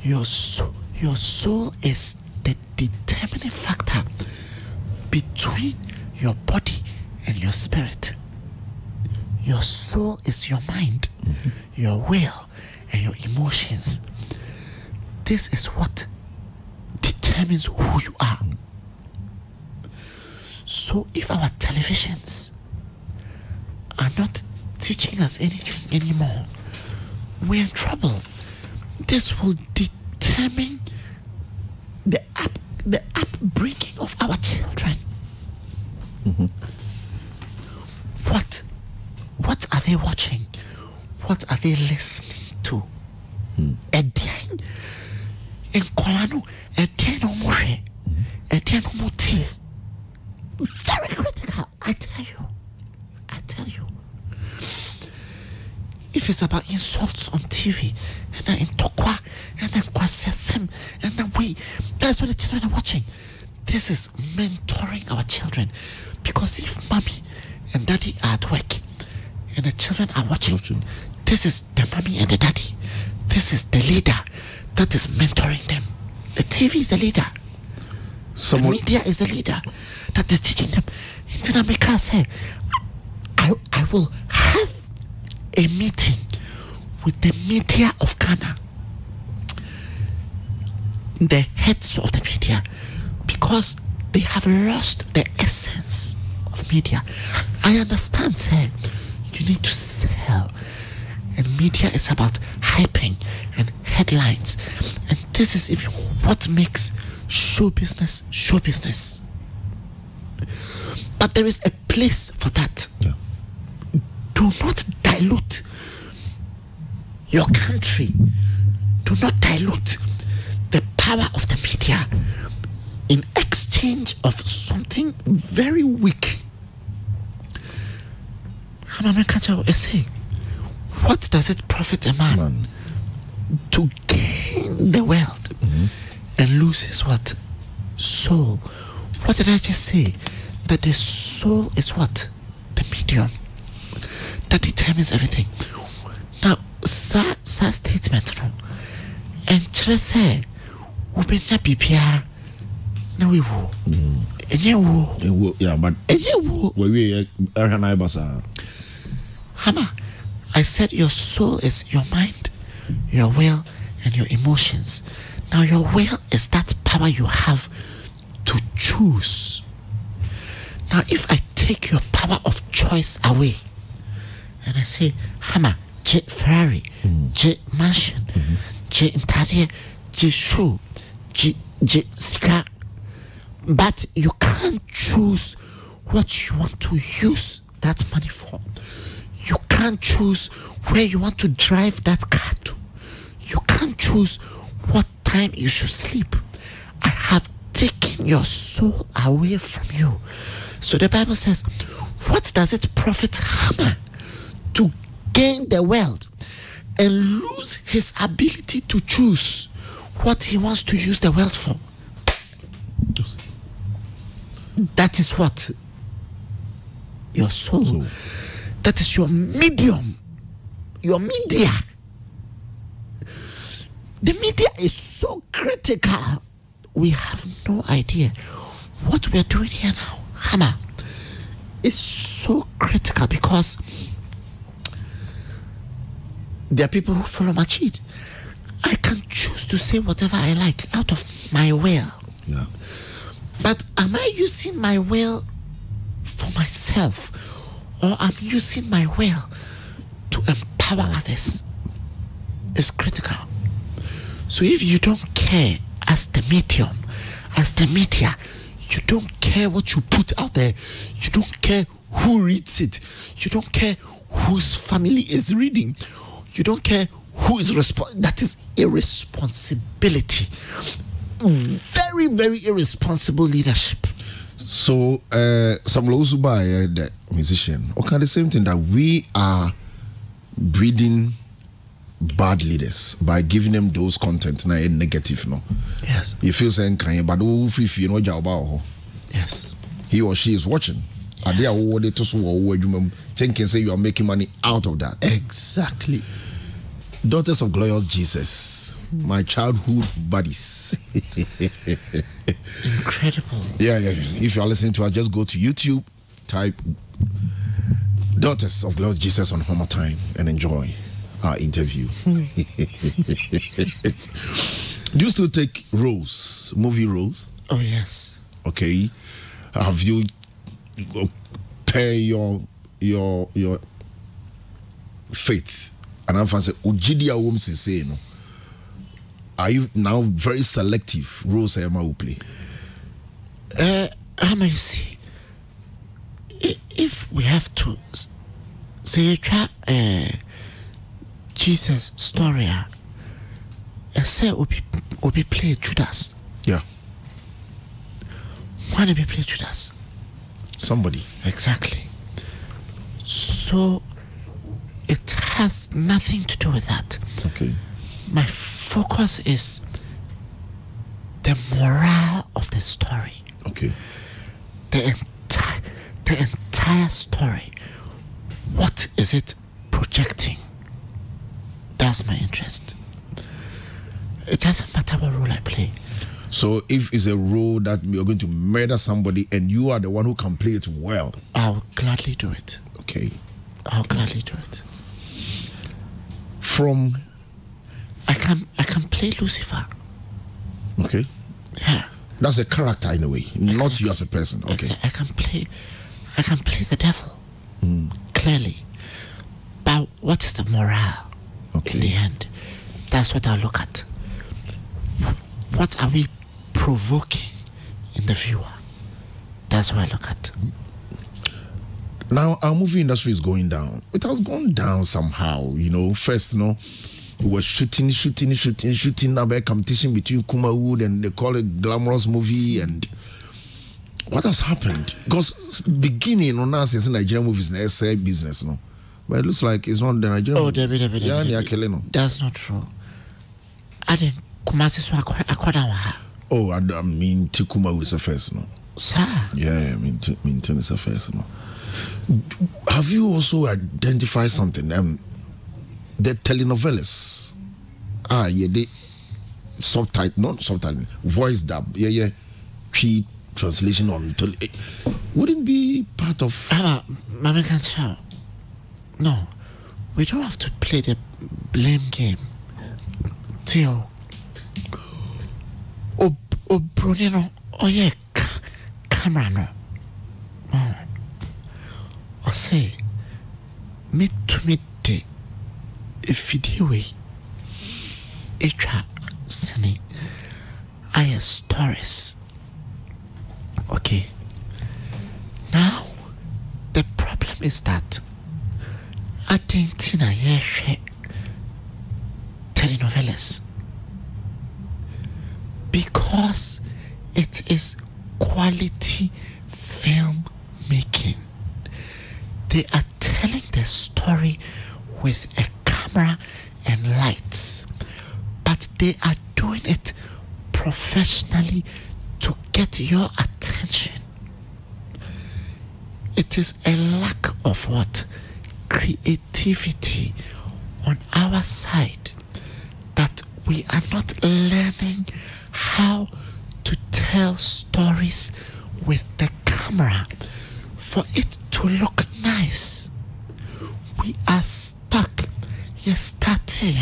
Your soul is the determining factor between your body and your spirit. Your soul is your mind, your will, and your emotions. This is what determines who you are. So if our televisions are not teaching us anything anymore, we're in trouble. This will determine the upbringing of our children. What are they watching? What are they listening to? Edian in Kolano, Edian Omore, Edian Omote. Very critical, I tell you. If it's about insults on TV, and then in Tokwa, and then Kwasesem, and then that's what the children are watching. This is mentoring our children. Because if mommy and daddy are at work, and the children are watching, this is the mommy and the daddy. This is the leader that is mentoring them. The TV is a leader. The media is a leader that is teaching them. Intinamika say, I will have a meeting with the media of Ghana, the heads of the media, because they have lost the essence of media. I understand, sir, you need to sell, and media is about hyping and headlines, and this is even what makes show business. But there is a place for that. Yeah. Do not dilute your country. Do not dilute the power of the media in exchange of something very weak. What does it profit a man to gain the world and lose his what? Soul. What did I just say? That the soul is what? The medium that determines everything. Now, sa statement, no, and just say, "Ubenya bibia na we wo, enye wo, yeah, but enye wo, we basa." Hammer, I said your soul is your mind, your will, and your emotions. Now, your will is that power you have to choose. Now, if I take your power of choice away, and I say, Hammer, J Ferrari, J mansion, J interior, J shoe, J sika, but you can't choose what you want to use that money for. You can't choose where you want to drive that car to. You can't choose what time you should sleep. I have taken your soul away from you. So the Bible says, what does it profit Hammer to gain the world and lose his ability to choose what he wants to use the wealth for. That is what your soul, that is your medium, your media. The media is so critical. We have no idea what we are doing here now. Hammer is so critical because there are people who follow Majid. I can choose to say whatever I like out of my will. Yeah. But am I using my will for myself, or I'm using my will to empower others? It's critical. So if you don't care as the medium, as the media, you don't care what you put out there, you don't care who reads it, you don't care whose family is reading, you don't care who is responsible. That is irresponsibility. Very, very irresponsible leadership. So, some Lozuba, the musician, okay, the same thing that we are breeding bad leaders by giving them those content na negative, no? Yes. You feel saying, but if you know, yes, he or she is watching. Yes. Thinking say you are making money out of that. Exactly. Daughters of Glorious Jesus, my childhood buddies. Incredible. Yeah. If you are listening to us, just go to YouTube, type Daughters of Glorious Jesus on HammerTime and enjoy our interview. Do you still take roles, movie roles? Oh yes. Okay. Have you pay your faith? And I'm say Ujidia Womsi say no. Are you now very selective roles I will play? How may you see? If we have to say Jesus story, say Obi play Judas. Yeah. Why did we play Judas? Somebody. Exactly. So it has nothing to do with that. Okay. My focus is the morale of the story. Okay. The entire story. What is it projecting? That's my interest. It doesn't matter what role I play. So if it's a role that you're going to murder somebody and you are the one who can play it well, I'll gladly do it. Okay. I'll gladly do it. From I can play Lucifer. Okay. Yeah. That's a character in a way, exactly. Not you as a person. Okay. Exactly. I can play the devil. Clearly. But what is the morale in the end? That's what I'll look at. What are we provoking in the viewer? That's what I look at. Now, our movie industry is going down. It has gone down somehow, First, we were shooting about competition between Kumawood and they call it glamorous movie. And what has happened? Because beginning on us is Nigerian movies in SA business, no? But it looks like it's not the Nigerian. Oh, David. That's not true. I didn't. Oh, I mean, Kumawood is a first, no? Sir? Yeah, I mean, is a first, no? Have you also identified something? The telenovelas. They not subtitle, voice dub. Key translation on. Wouldn't be part of. Mama can't shout. No, we don't have to play the blame game. Theo. Brunino. Oh yeah, camera no. I say, meet to meet the video way. Echa Sini. I have stories. Okay. Now, the problem is that I didn't hear telenovelas because it is quality film making. They are telling the story with a camera and lights, but they are doing it professionally to get your attention. It is a lack of what? Creativity on our side, that we are not learning how to tell stories with the camera for it to look nice. We are stuck. You started,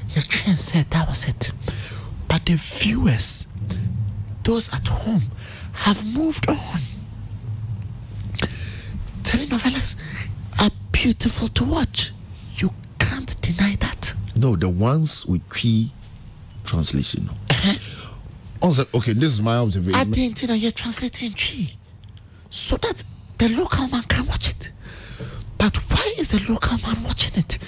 your train said that was it. But the viewers, those at home, have moved on. Telenovelas are beautiful to watch. You can't deny that. No, the ones with Key translation. Also, okay, this is my observation. I didn't think you're translating Key so that the local man can watch it. But why is the local man watching it?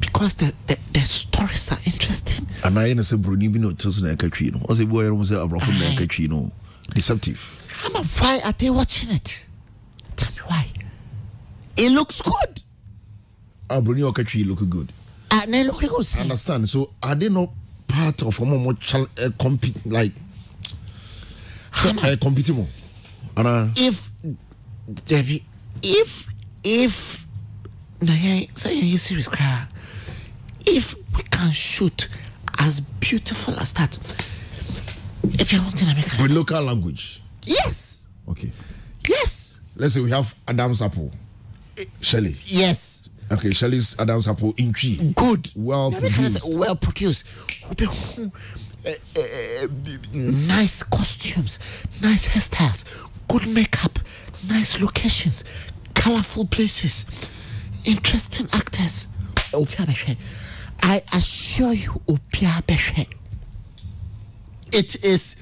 Because the stories are interesting. And I say Bruni no tells na Key no. I say boy I say Abrafo na Key no. Deceptive. Why are they watching it? Tell me why. It looks good. Bruni or Key look good. They look good. I understand. So are they not part of a more compete like competing? If serious cry, if we can shoot as beautiful as that, if you want to make with local language, yes, okay, yes. Let's say we have Adam's apple, Shelley, yes, okay, Shelley's Adam's apple in Key, good, well produced, nice costumes, nice hairstyles, good makeup, nice locations, colorful places, interesting actors. I assure you, it is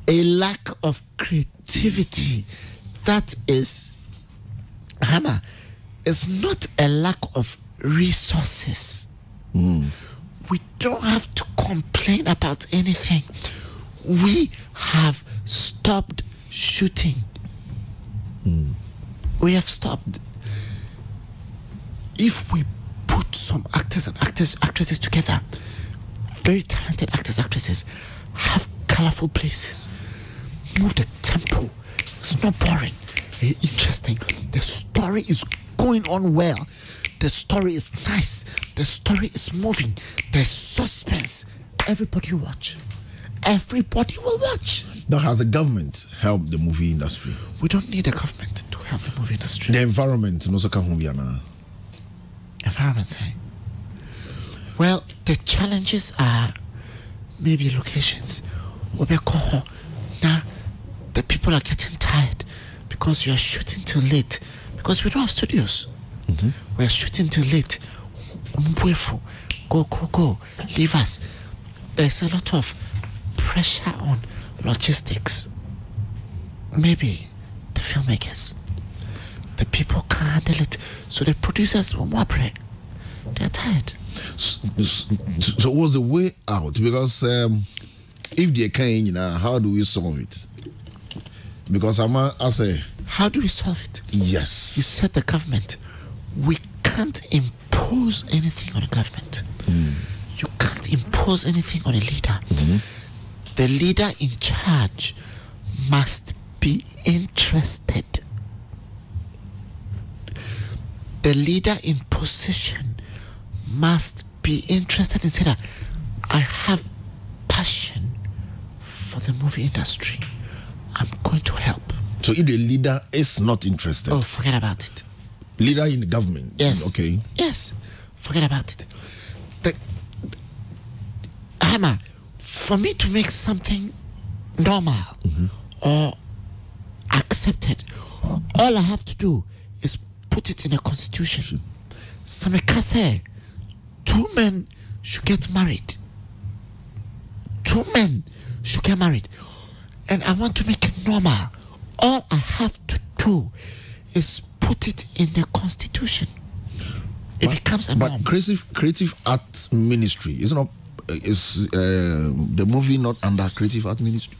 a lack of creativity. That is, Hammer, it's not a lack of resources. We don't have to complain about anything. We have stopped shooting. We have stopped. If we put some actors and actresses together, very talented actors, actresses, have colorful places, move the tempo, it's not boring, it's interesting, the story is going on well, the story is nice, the story is moving, there's suspense, everybody will watch. Everybody will watch. Now, has the government helped the movie industry? We don't need the government to help the movie industry. The environment, no so can environment, say. Well, the challenges are maybe locations. Now, the people are getting tired because you are shooting till late. Because we don't have studios. We are shooting till late. Go. Leave us. There's a lot of pressure on logistics. Maybe the filmmakers, the people can't handle it, so the producers will operate. They're tired. So what's the way out? Because if they can't, how do we solve it? Because I say, how do we solve it? Yes. You said the government. We can't impose anything on the government. You can't impose anything on a leader. The leader in charge must be interested. The leader in position must be interested and say that I have passion for the movie industry. I'm going to help. So if the leader is not interested, oh, forget about it. Leader in the government, yes, okay, yes, forget about it. Hammer, for me to make something normal or accepted, all I have to do is put it in a constitution. Sameka say 2 men should get married. 2 men should get married. And I want to make it normal. All I have to do is put it in the constitution. It becomes a norm. But creative art ministry is not the movie not under creative art ministry?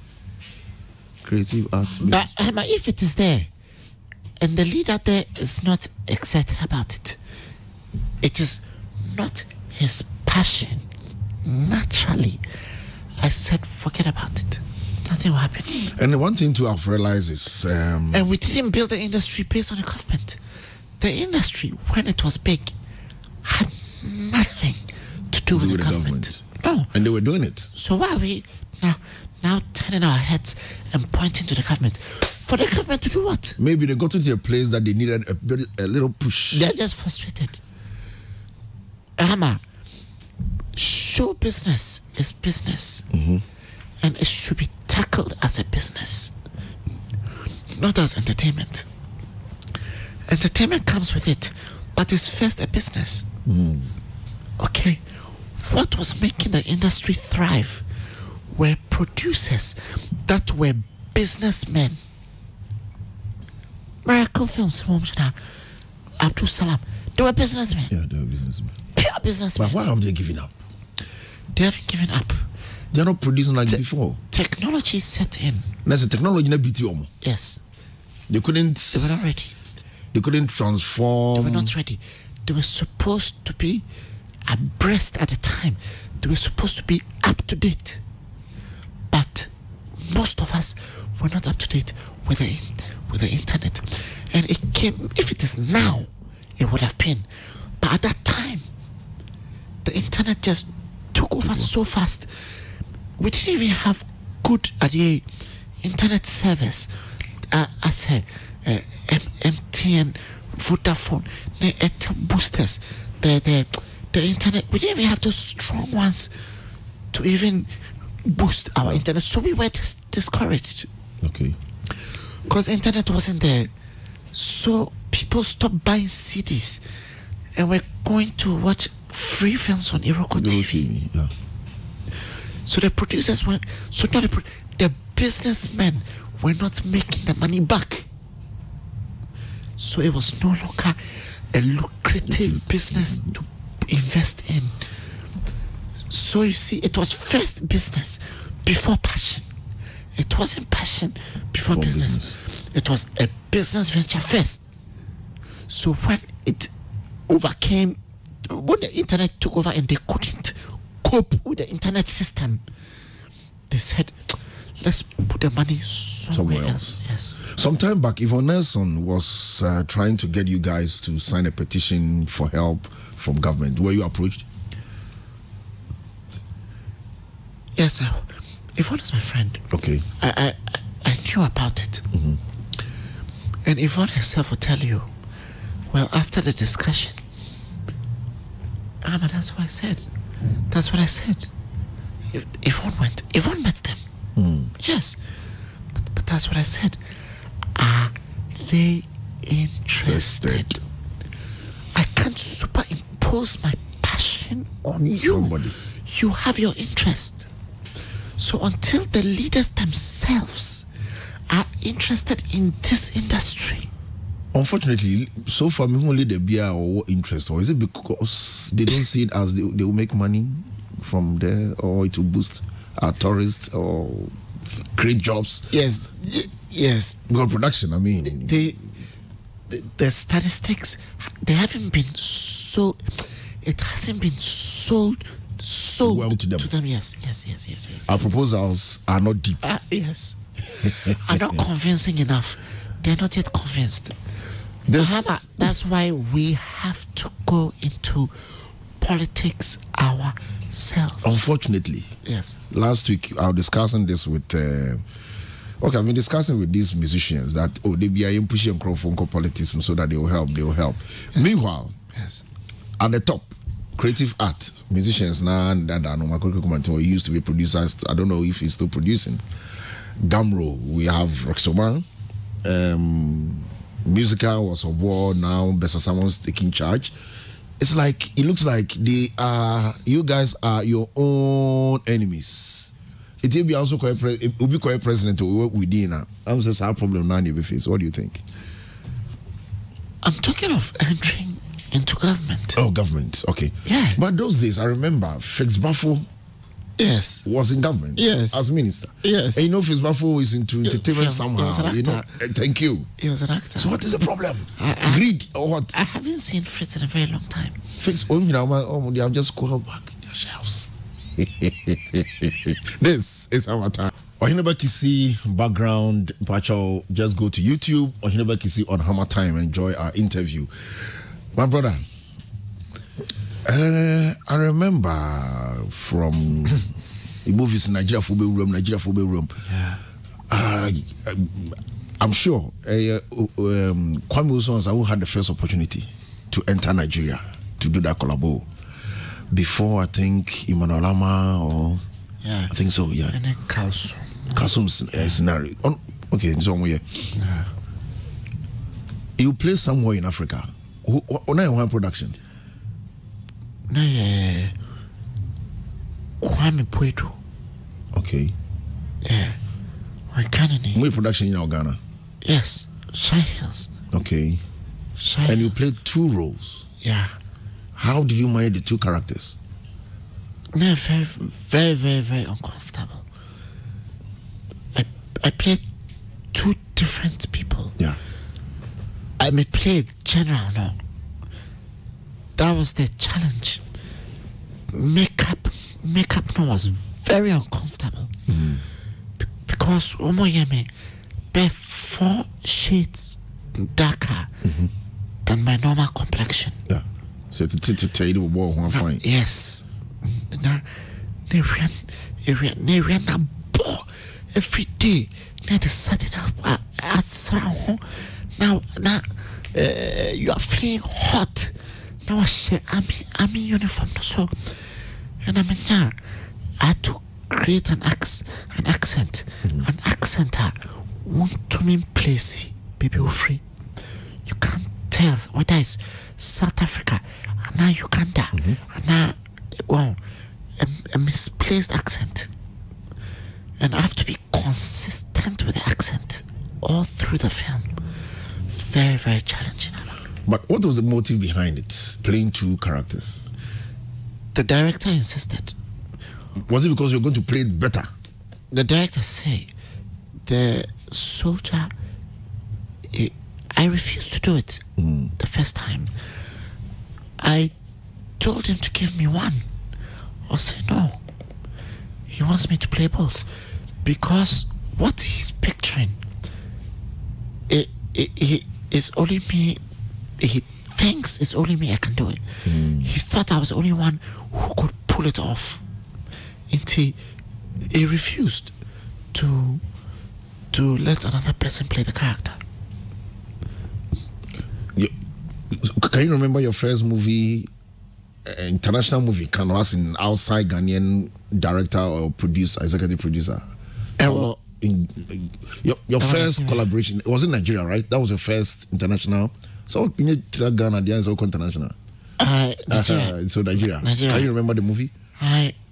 Creative art ministry. But if it is there and the leader there is not excited about it, it is not his passion, naturally, I said, forget about it. Nothing will happen. And the one thing to have realized is... and we didn't build the industry based on the government. The industry, when it was big, had nothing to do with the government. No. And they were doing it. So why are we now turning our heads and pointing to the government? For the government to do what? Maybe they got into a place that they needed a little push. They're just frustrated. Hammer, show business is business. And it should be tackled as a business, not as entertainment. Entertainment comes with it, but it's first a business. Okay, what was making the industry thrive were producers that were businessmen. Miracle Films, Abdul Salam, they were businessmen. Yeah, they were businessmen. Pure businessmen. But why have they given up? They haven't given up. They're not producing like before. Technology set in. That's a technology na BT. Yes. They couldn't. They were not ready. They couldn't transform. They were not ready. They were supposed to be abreast at the time. They were supposed to be up to date. But most of us were not up to date with the internet. And it came, if it is now, it would have been. But at that time, the internet just took over so fast. We didn't even have good internet service as MTN, Vodafone, the boosters, the internet. We didn't even have those strong ones to even boost our internet. So we were discouraged. Okay. Because internet wasn't there. So people stopped buying CDs and we're going to watch free films on Iroko TV. Yeah. So the producers were, the businessmen were not making the money back. So it was no longer a lucrative business to invest in. So you see, it was first business before passion. It wasn't passion before business. It was a business venture first. So when it overcame, when the internet took over and they couldn't cope with the internet system, they said, let's put the money somewhere else. Yes. Some time back, Yvonne Nelson was trying to get you guys to sign a petition for help from government. Were you approached? Yes, Yvonne is my friend. Okay. I knew about it. And Yvonne herself will tell you, well, after the discussion, but that's what I said. That's what I said. Yvonne met them. Yes. But that's what I said. Are they interested? I can't superimpose my passion on you. Somebody. You have your interest. So until the leaders themselves are interested in this industry. Unfortunately, so far, only the beer or interest, or is it because they don't see it as they will make money from there, or it will boost our tourists or create jobs? Yes. Because production, I mean, the statistics, they haven't been so. It hasn't been sold well to them. Yes. Our proposals are not deep. Yes. Are not convincing enough. They're not yet convinced. That's why we have to go into politics ourselves. Unfortunately. Yes. Last week, I was discussing this with... I've been discussing with these musicians that, they be pushing for politics so that they will help. Yes. Meanwhile, at the top, creative art, musicians now, that used to be producers. I don't know if he's still producing. Gamro, we have Roxoman. Musical was a war, now Bessa Samon's taking charge. It's like, it looks like you guys are your own enemies. It will be also quite president to work within. I'm just our problem now in your face. What do you think? I'm talking of entering into government. Oh, government, okay. Yeah. But those days, I remember Fix Buffo Yes. Was in government. Yes. As minister. Yes. And you know, Fisbafo is into entertainment somehow. He was an actor. Thank you. He was an actor. So what is the problem? Greed or what? I haven't seen Fritz in a very long time. Fritz, they have just called back in their shelves. This is our time. Ohineba Kisi background, Pacho, just go to YouTube. Ohineba Kisi on HammerTime. Enjoy our interview. My brother, I remember from the movies Nigeria Phobe Room. Yeah. I'm sure Kwame Usonsa, who had the first opportunity to enter Nigeria to do that collabo before, I think Emmanuel Lama or I think so, yeah. And then Kasum's scenario. Okay, so yeah. You play somewhere in Africa. On production. No, yeah. Kwame Pueto. Okay. Yeah. Why can't What production in Ghana? Yes. Shy Hills. Okay. And you played 2 roles. Yeah. How did you manage the 2 characters? No, very uncomfortable. I played 2 different people. Yeah. I may play general, no. That was the challenge. Makeup no was very uncomfortable. Because Omoyeme be 4 shades darker than my normal complexion. Yeah. So to tell you the war one fine. Yes. Now they ran a ball every day. Now they set it up at Sarah. Now you are feeling hot. Now I'm in uniform so, and I had to create an accent. An accent won't to mean place, baby free. You can't tell whether it's South Africa and now Uganda and now a misplaced accent. And I have to be consistent with the accent all through the film. Very challenging. But what was the motive behind it, playing 2 characters? The director insisted. Was it because you're going to play it better? The director said, the soldier, I refused to do it the first time. I told him to give me 1. Or say no. He wants me to play both. Because what he's picturing, it is only me. He thinks it's only me I can do it. He thought I was the only one who could pull it off. Until he refused to let another person play the character. Can you remember your first movie, international movie, canvas in outside Ghanaian director or producer, executive producer? Well, your first collaboration, it was in Nigeria, right? That was your first international. So you need to Ghana, the answer international. Nigeria. So Nigeria. Can you remember the movie?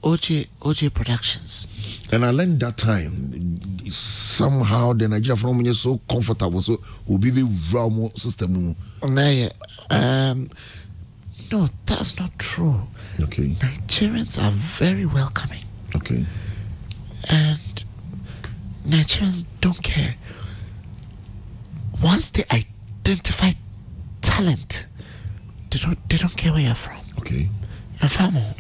OJ Productions. And I learned that time somehow the Nigeria from is so comfortable, so will be the system. No, that's not true. Okay. Nigerians are very welcoming. Okay. And Nigerians don't care. Once they identify talent, they don't care where you're from. Okay. And famo,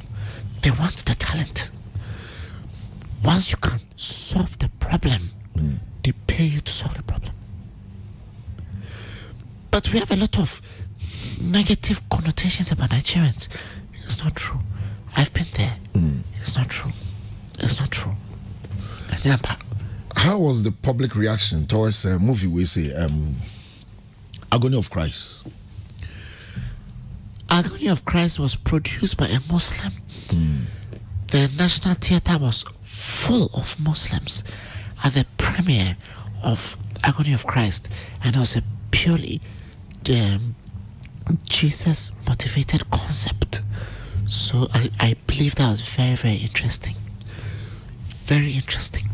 they want the talent. Once you can solve the problem, they pay you to solve the problem. But we have a lot of negative connotations about Nigerians. It's not true. I've been there. It's not true. It's not true. How was the public reaction towards a movie we say Agony of Christ? Agony of Christ was produced by a Muslim. The National Theatre was full of Muslims at the premiere of Agony of Christ, and it was a purely Jesus motivated concept. So I believe that was very interesting. Very interesting.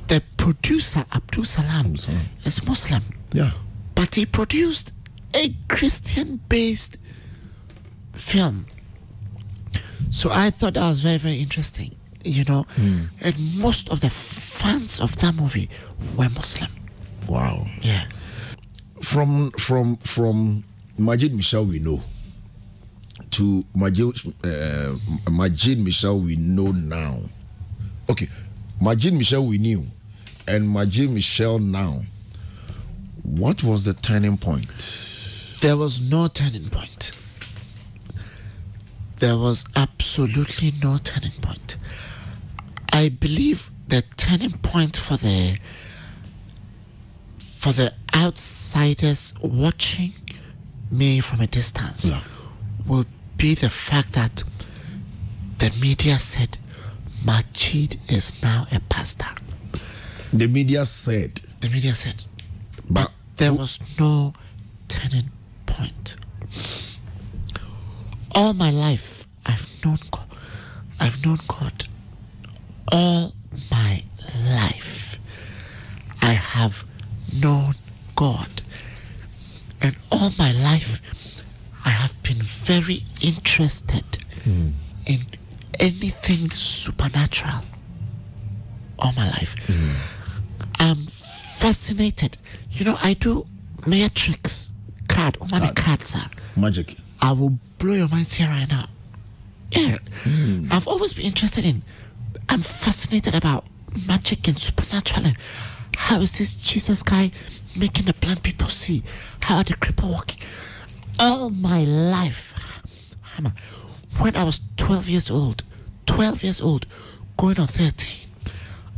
The producer Abdul Salam is Muslim. Yeah. But he produced a Christian based film. So I thought that was very interesting. you know, and most of the fans of that movie were Muslim. Wow. Yeah. From Majid Michel we know to Majid Michel we know now. Okay, Majid Michel we knew, and Majid Michel now. What was the turning point? There was no turning point. There was absolutely no turning point. I believe the turning point for the outsiders watching me from a distance will be the fact that the media said Majid is now a pastor. The media said. But there was no turning point. All my life, I've known God. All my life, I have known God. And all my life, I have been very interested in anything supernatural. All my life. I'm fascinated. You know, I do matrix card. Cards are magic. I will blow your minds here right now. Yeah. I've always been interested in, I'm fascinated about magic and supernatural. And how is this Jesus guy making the blind people see? How are the cripple walking? All my life, when I was 12 years old, going on 13,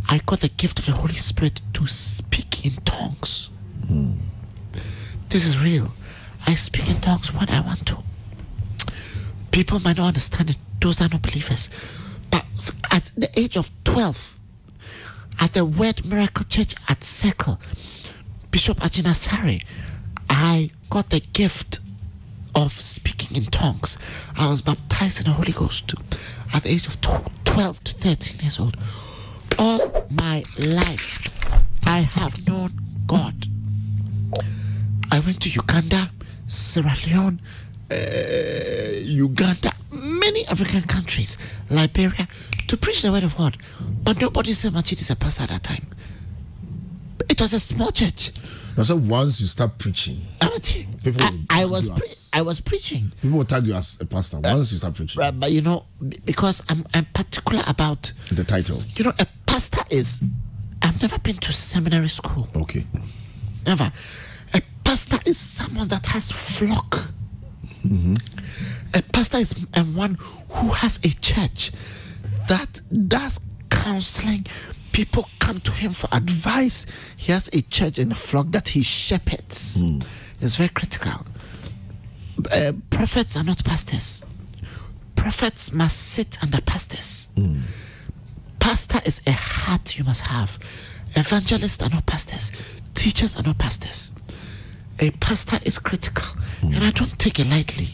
I got the gift of the Holy Spirit to speak in tongues. This is real. I speak in tongues when I want to. People might not understand it. Those are not believers. But at the age of 12, at the Word Miracle Church at Circle, Bishop Ajinasari, I got the gift of speaking in tongues. I was baptized in the Holy Ghost at the age of 12 to 13 years old. All my life, I have known God. I went to Uganda, Sierra Leone, Uganda, many African countries, Liberia, to preach the word of God. But nobody said Majid is a pastor at that time. It was a small church. So once you start preaching, I was preaching. People will tag you as a pastor once you start preaching. But you know, because I'm particular about the title. You know, a pastor is. I've never been to seminary school. Okay. Never. A pastor is someone that has flock. A pastor is one who has a church that does counseling. People come to him for advice. He has a church and a flock that he shepherds. It's very critical. Prophets are not pastors. Prophets must sit under pastors. Pastor is a heart you must have. Evangelists are not pastors. Teachers are not pastors. A pastor is critical. And I don't take it lightly.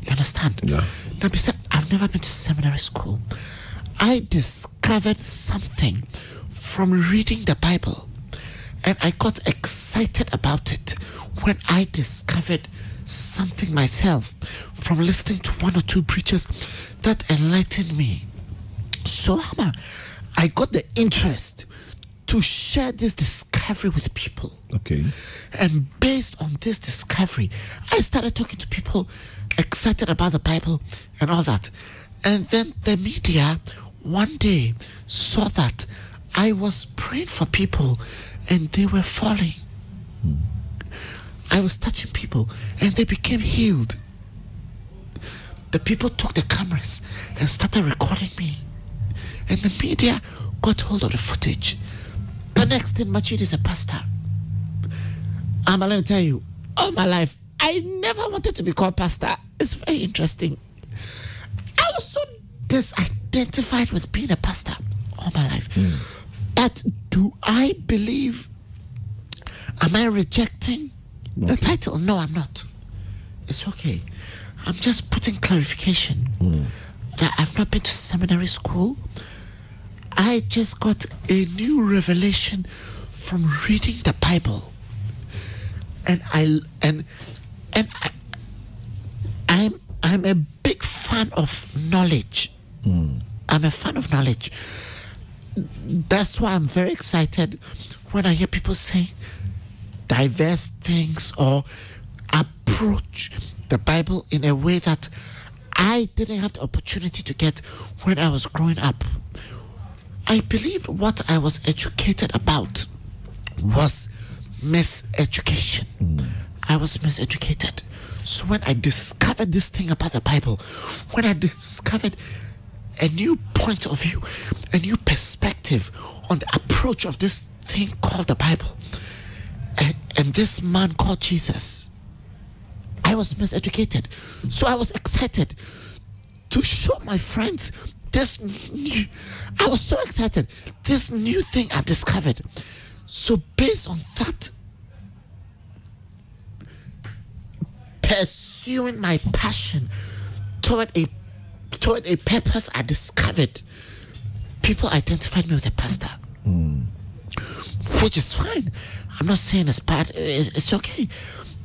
You understand? Yeah. Now, besides, I've never been to seminary school. I discovered something from reading the Bible. And I got excited about it when I discovered something myself from listening to one or two preachers that enlightened me. So, I got the interest to share this discovery with people. Okay. And based on this discovery, I started talking to people excited about the Bible and all that. And then the media one day saw that I was praying for people and they were falling. I was touching people and they became healed. The people took the cameras and started recording me. And the media got hold of the footage. The next thing, Majid is a pastor. Let me tell you, all my life, I never wanted to be called pastor. It's very interesting. I was so disidentified with being a pastor all my life. But do I believe, am I rejecting the title? No, I'm not. It's okay. I'm just putting clarification that I've not been to seminary school. I just got a new revelation from reading the Bible. And I'm a big fan of knowledge. I'm a fan of knowledge. That's why I'm very excited when I hear people say diverse things or approach the Bible in a way that I didn't have the opportunity to get when I was growing up. I believe what I was educated about was miseducation. I was miseducated. So when I discovered this thing about the Bible, when I discovered a new point of view, a new perspective on the approach of this thing called the Bible, and this man called Jesus, I was miseducated. So I was excited to show my friends this new, I was so excited, this new thing I've discovered. So based on that, pursuing my passion toward a purpose I discovered, people identified me with a pastor, which is fine. I'm not saying it's bad. It's okay,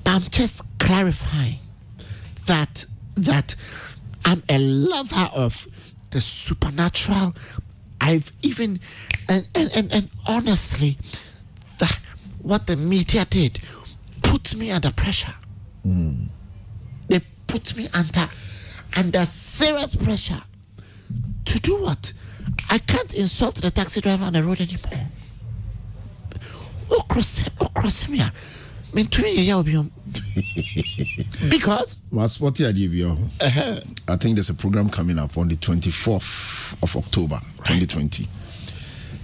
but I'm just clarifying that I'm a lover of the supernatural. I've even and honestly, that what the media did put me under pressure. They put me under serious pressure to do what? I can't insult the taxi driver on the road anymore. Because I think there's a program coming up on the 24th of October 2020.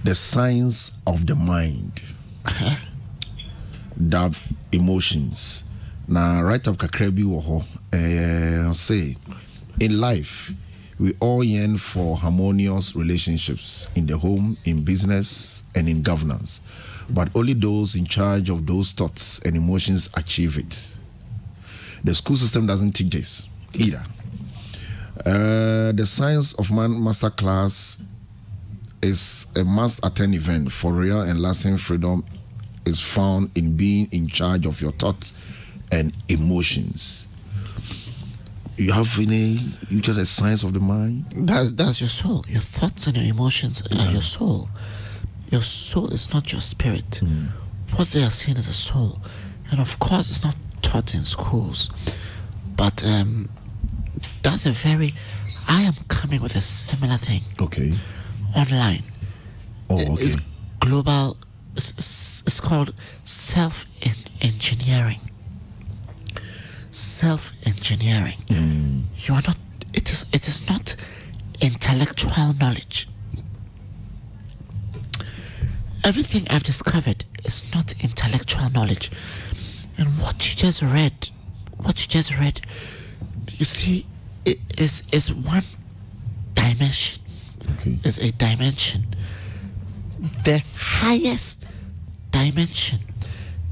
The Science of the Mind. The emotions. Now, right up Kakrebi Woho, say, in life, we all yearn for harmonious relationships in the home, in business, and in governance. But only those in charge of those thoughts and emotions achieve it. The school system doesn't teach this either. The Science of Man Masterclass is a must-attend event for real and lasting freedom is found in being in charge of your thoughts and emotions. You have you get a science of the mind? That's your soul. Your thoughts and your emotions are your soul. Your soul is not your spirit. What they are saying is a soul. And of course, it's not taught in schools. But that's I am coming with a similar thing. Okay. Online. Oh, okay. It's global. It's called self-engineering. Self-engineering. You are not. It is not intellectual knowledge. Everything I've discovered is not intellectual knowledge. And what you just read, you see, it is one dimension. Okay. It's a dimension. The highest dimension,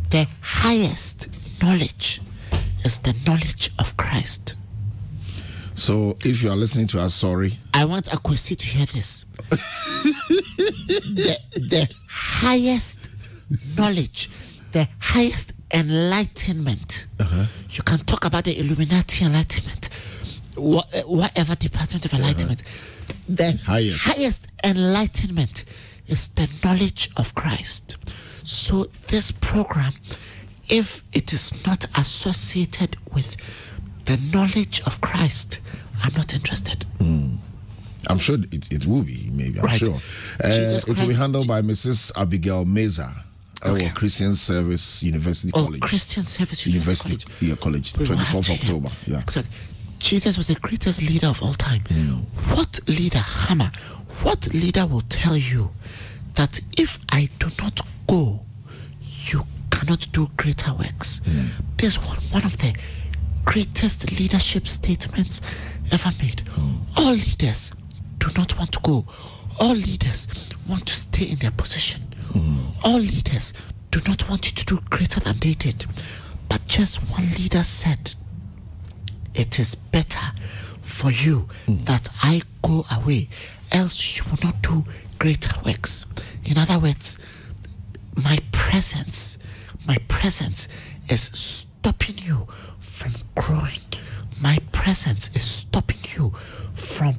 the highest knowledge is the knowledge of Christ. So if you are listening to us, sorry. I want Akwesi to hear this. the highest knowledge, the highest enlightenment. You can talk about the Illuminati enlightenment, whatever department of enlightenment. The highest enlightenment is the knowledge of Christ. So this program, if it is not associated with the knowledge of Christ, I'm not interested. I'm sure it will be, maybe. I'm sure. It will be handled by Mrs. Abigail Meza, our Christian Service University College. Christian Service University College, 24th of October. Yeah. Exactly. Jesus was the greatest leader of all time. What leader, Hammer, what leader will tell you that if I do not go, you cannot do greater works? There's one of the greatest leadership statements ever made. All leaders do not want to go. All leaders want to stay in their position. All leaders do not want you to do greater than they did. But just one leader said, it is better for you that I go away, else you will not do greater works. In other words, my presence is stopping you from growing. My presence is stopping you from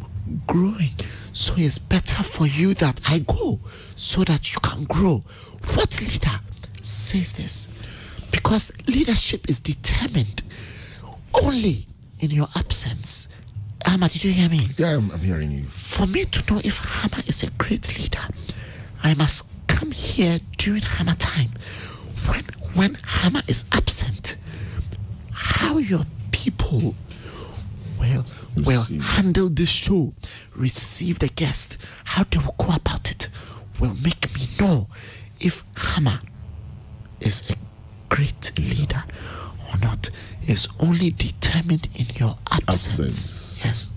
growing. So it's better for you that I go so that you can grow. What leader says this? Because leadership is determined only in your absence. Hammer, did you hear me? Yeah, I'm hearing you. For me to know if Hammer is a great leader, I must come here during Hammer time. When Hammer is absent, how your people will handle this show, receive the guest, how they will go about it, will make me know if Hammer is a great leader or not. Is only determined in your absence. Yes.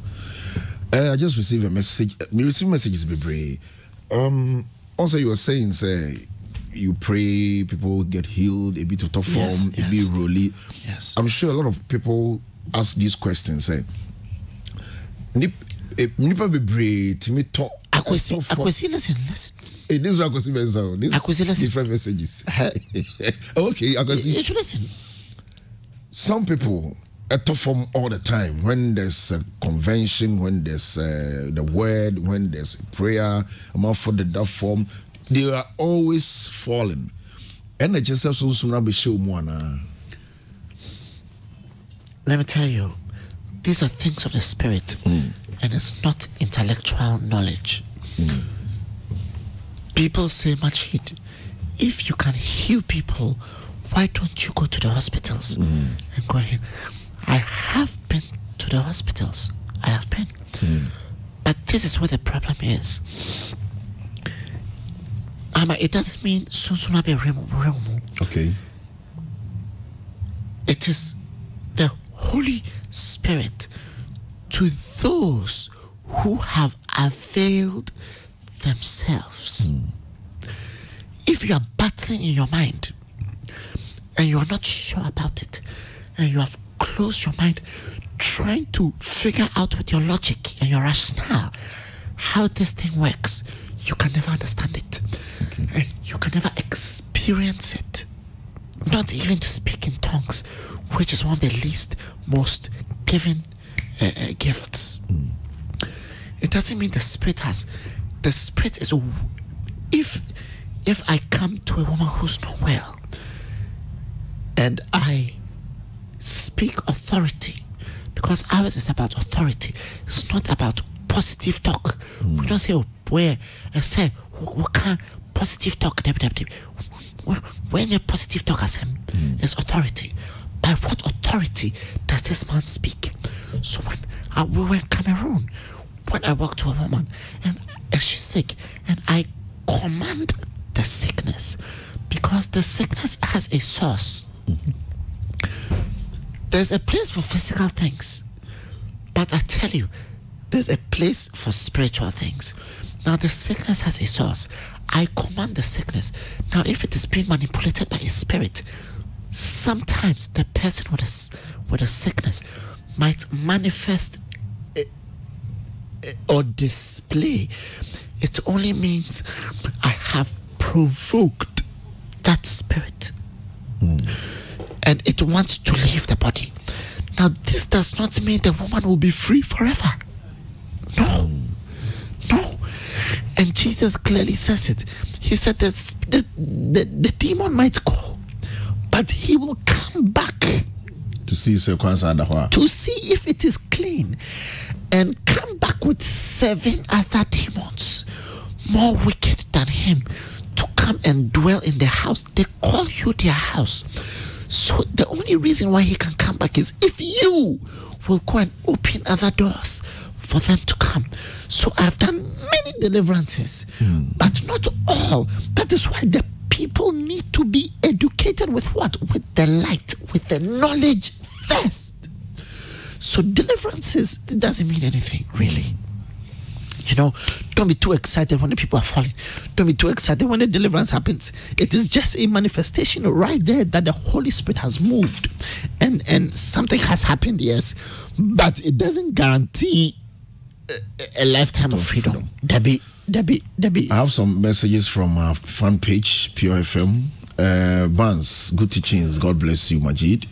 I just received a message. We receive messages, Bebre. Also, you were saying, say, you pray, people get healed, a bit of tough form, a bit rolly. Yes. I'm sure a lot of people ask these questions. Say, Nipa Bebre, Timmy talk. Akwesi, listen. Hey, this is Akwesi Benzo. This different messages. Okay, Akwesi. You should listen. Some people are tough form all the time. When there's a convention, when there's the word, when there's prayer, among for the tough form, they are always falling. And I just have so soon be show more. Let me tell you, these are things of the spirit, and it's not intellectual knowledge. People say, Majid, if you can heal people, why don't you go to the hospitals and go here? I have been to the hospitals. I have been. But this is where the problem is. It doesn't mean soon be remu. Okay. It is the Holy Spirit to those who have availed themselves. If you are battling in your mind and you are not sure about it, and you have closed your mind trying to figure out with your logic and your rationale how this thing works, you can never understand it. And you can never experience it. Not even to speak in tongues, which is one of the least most given gifts. It doesn't mean the Spirit has. The Spirit is. If I come to a woman who's not well and I speak authority, because ours is about authority, it's not about positive talk. We don't say, oh, where I say, what kind of positive talk? When your positive talk as him is authority, by what authority does this man speak? So when we were in Cameroon, when I walk to a woman and she's sick, and I command the sickness, because the sickness has a source. There's a place for physical things, but I tell you, there's a place for spiritual things. Now the sickness has a source. I command the sickness. Now if it is being manipulated by a spirit, sometimes the person with a sickness might manifest or display. It only means I have provoked that spirit, and it wants to leave the body. Now this does not mean the woman will be free forever. No. And Jesus clearly says it. He said the demon might go, but he will come back to see if it is clean, and come back with 7 other demons more wicked than him to come and dwell in the house. They call you their house. So the only reason why he can come back is if you will go and open other doors for them to come. So I've done many deliverances, but not all. That is why the people need to be educated with what? With the light, with the knowledge first. So deliverances doesn't mean anything, really. You know, don't be too excited when the people are falling. Don't be too excited when the deliverance happens. It is just a manifestation right there that the Holy Spirit has moved, and something has happened, yes, but it doesn't guarantee a lifetime of freedom. Debbie. I have some messages from our fan page, Pure FM. Barnes, good teachings. God bless you, Majid.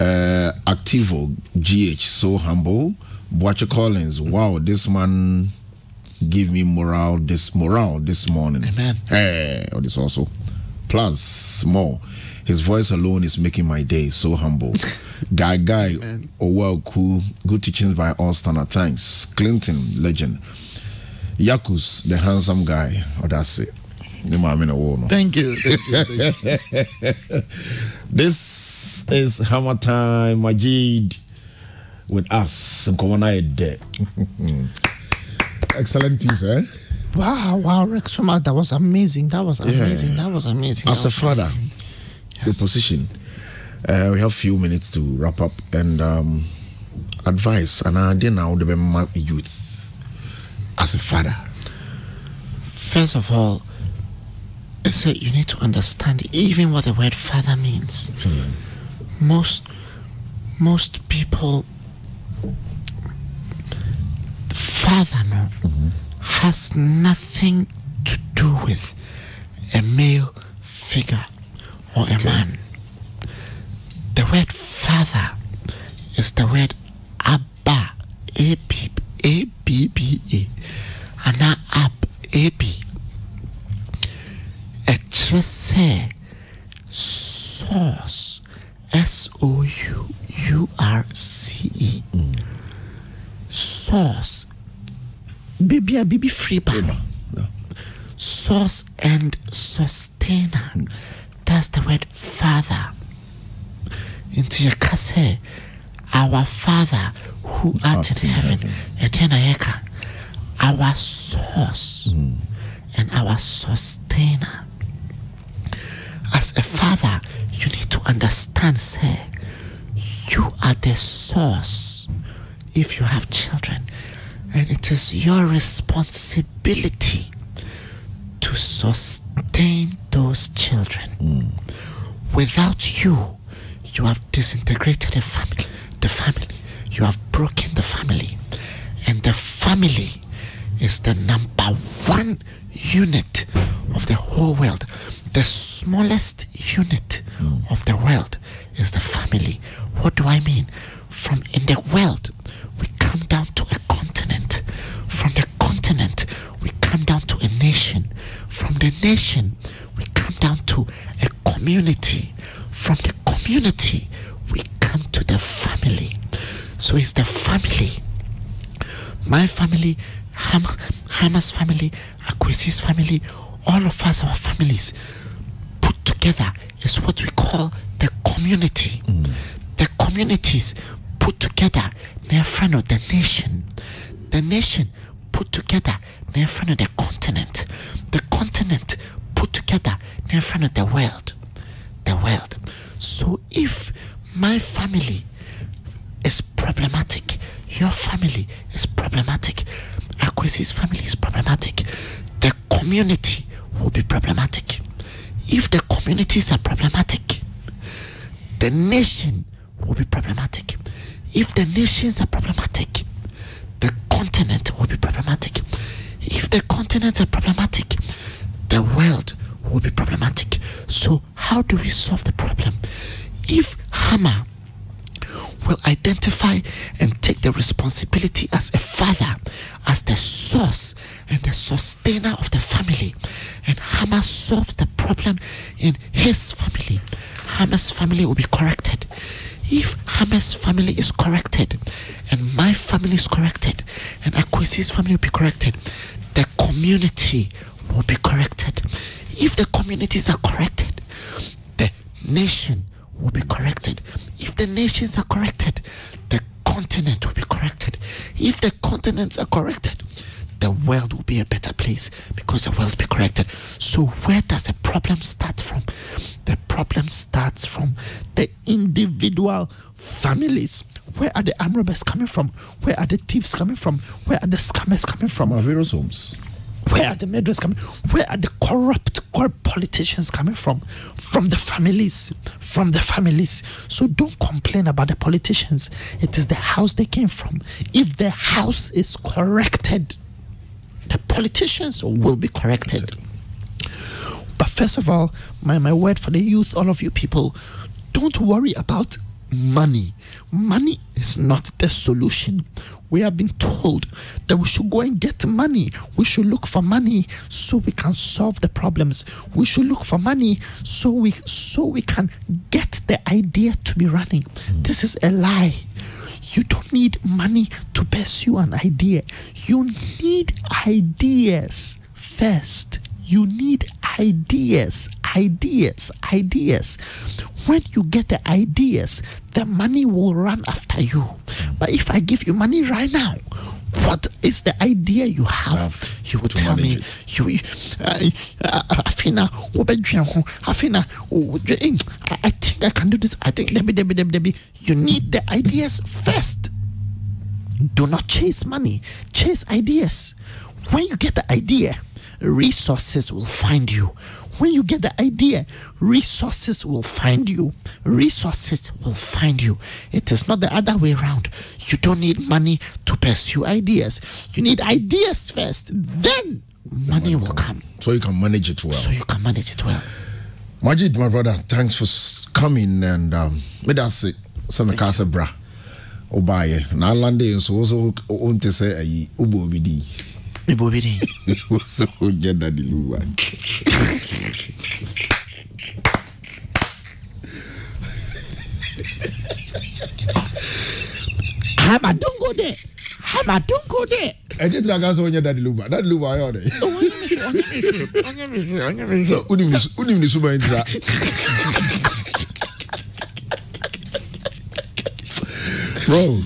Activo, GH, so humble. Boache Collins, wow, this man give me morale this morning. Amen. Hey, or this also. Plus more. His voice alone is making my day so humble. Guy, oh well, cool. Good teachings by all standard. Thanks. Clinton, legend. Yakus, the handsome guy. Oh, that's it. Thank you. This is HammerTime. Majid with us. Excellent piece, eh? Wow, Rexuma, that was amazing. That was amazing. As a father, the position. We have few minutes to wrap up and advice. And I did now the youth as a father. First of all, I said you need to understand even what the word father means. Most people, father has nothing to do with a male figure or a man. The word father is the word Abba, A-B-B-A, and now Ab, A-B. A tresse, source, S-O-U-R-C-E. Source, baby free bar. Source and sustainer. That's the word father. Into your kase, our Father who art in heaven, Etenayeka, our source and our sustainer. As a father, you need to understand, say, you are the source if you have children, and it is your responsibility to sustain those children. Without you, you have disintegrated the family. You have broken the family. And the family is the number one unit of the whole world. The smallest unit of the world is the family. What do I mean? From in the world, we come down to a continent. From the continent, we come down to a nation. From the nation, we come down to a community. From the community, we come to the family. So it's the family. My family, Hammer's family, Akwesi's family, all of us, our families, put together is what we call the community. The communities put together, they're friend of the nation. The nation put together, they're friend of the continent. The continent put together, they're friend of the world. The world. So if my family is problematic, your family is problematic, Akwesi's family is problematic, the community will be problematic. If the communities are problematic, the nation will be problematic. If the nations are problematic, the continent will be problematic. If the continents are problematic, the world will be problematic. So how do we solve the problem? If Hammer will identify and take the responsibility as a father, as the source and the sustainer of the family, and Hammer solves the problem in his family, Hammer's family will be corrected. If Hammer's family is corrected, and my family is corrected, and Akwesi's family will be corrected, the community will be corrected. If the communities are corrected, the nation will be corrected. If the nations are corrected, the continent will be corrected. If the continents are corrected, the world will be a better place because the world will be corrected. So where does the problem start from? The problem starts from the individual families. Where are the armed robbers coming from? Where are the thieves coming from? Where are the scammers coming from? Various homes. Where are the murderers coming? Where are the corrupt politicians coming from? From the families. From the families. So don't complain about the politicians. It is the house they came from. If the house is corrected, the politicians will be corrected. But first of all, my word for the youth, all of you people, don't worry about money. Money is not the solution. We have been told that we should go and get money. We should look for money so we can solve the problems. We should look for money so we can get the idea to be running. This is a lie. You don't need money to pursue an idea. You need ideas first. You need ideas. When you get the ideas, the money will run after you. But if I give you money right now, what is the idea you have? You will tell me. I think I can do this. I think Debbie. You need the ideas first. Do not chase money. Chase ideas. When you get the idea, resources will find you. When you get the idea, resources will find you. Resources will find you. It is not the other way around. You don't need money to pursue ideas. You need ideas first, then money will come. So you can manage it well. Majid, my brother, thanks for coming, and me that's it. Some casa bra. Obaye. Na lande so on to say ayi ubo bidi. Ubo bidi. So get that luwa. Hama, don't go there. I did like us when you're that luba. That luba, I order. So, Udim Suba in that. Bro,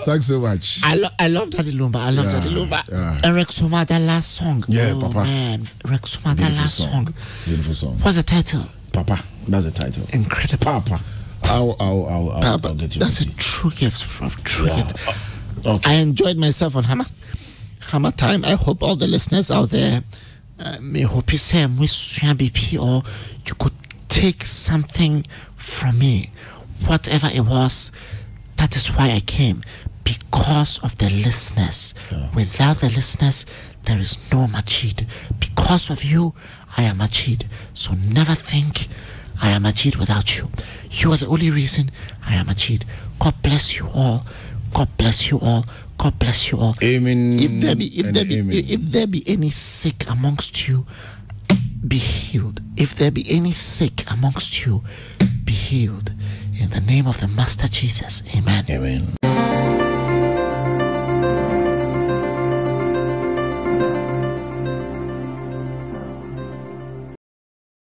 thanks so much. I love Daddy Lumba. Daddy Lumba. And Rexoma, that last song. Yeah, Papa. Man, Rexoma, that last song. Beautiful song. What's the title? Papa. That's the title. Incredible. Papa. I'll get you. That's a true gift, bro. True gift. Okay. I enjoyed myself on HammerTime. I hope all the listeners out there may hope you say BP, or you could take something from me. Whatever it was, that is why I came. Because of the listeners. Yeah. Without the listeners, there is no Majid. Because of you, I am Majid. So never think I am Majid without you. You are the only reason I am Majid. God bless you all. God bless you all. God bless you all. Amen. If there be any sick amongst you, be healed. If there be any sick amongst you, be healed. In the name of the Master Jesus. Amen. Amen.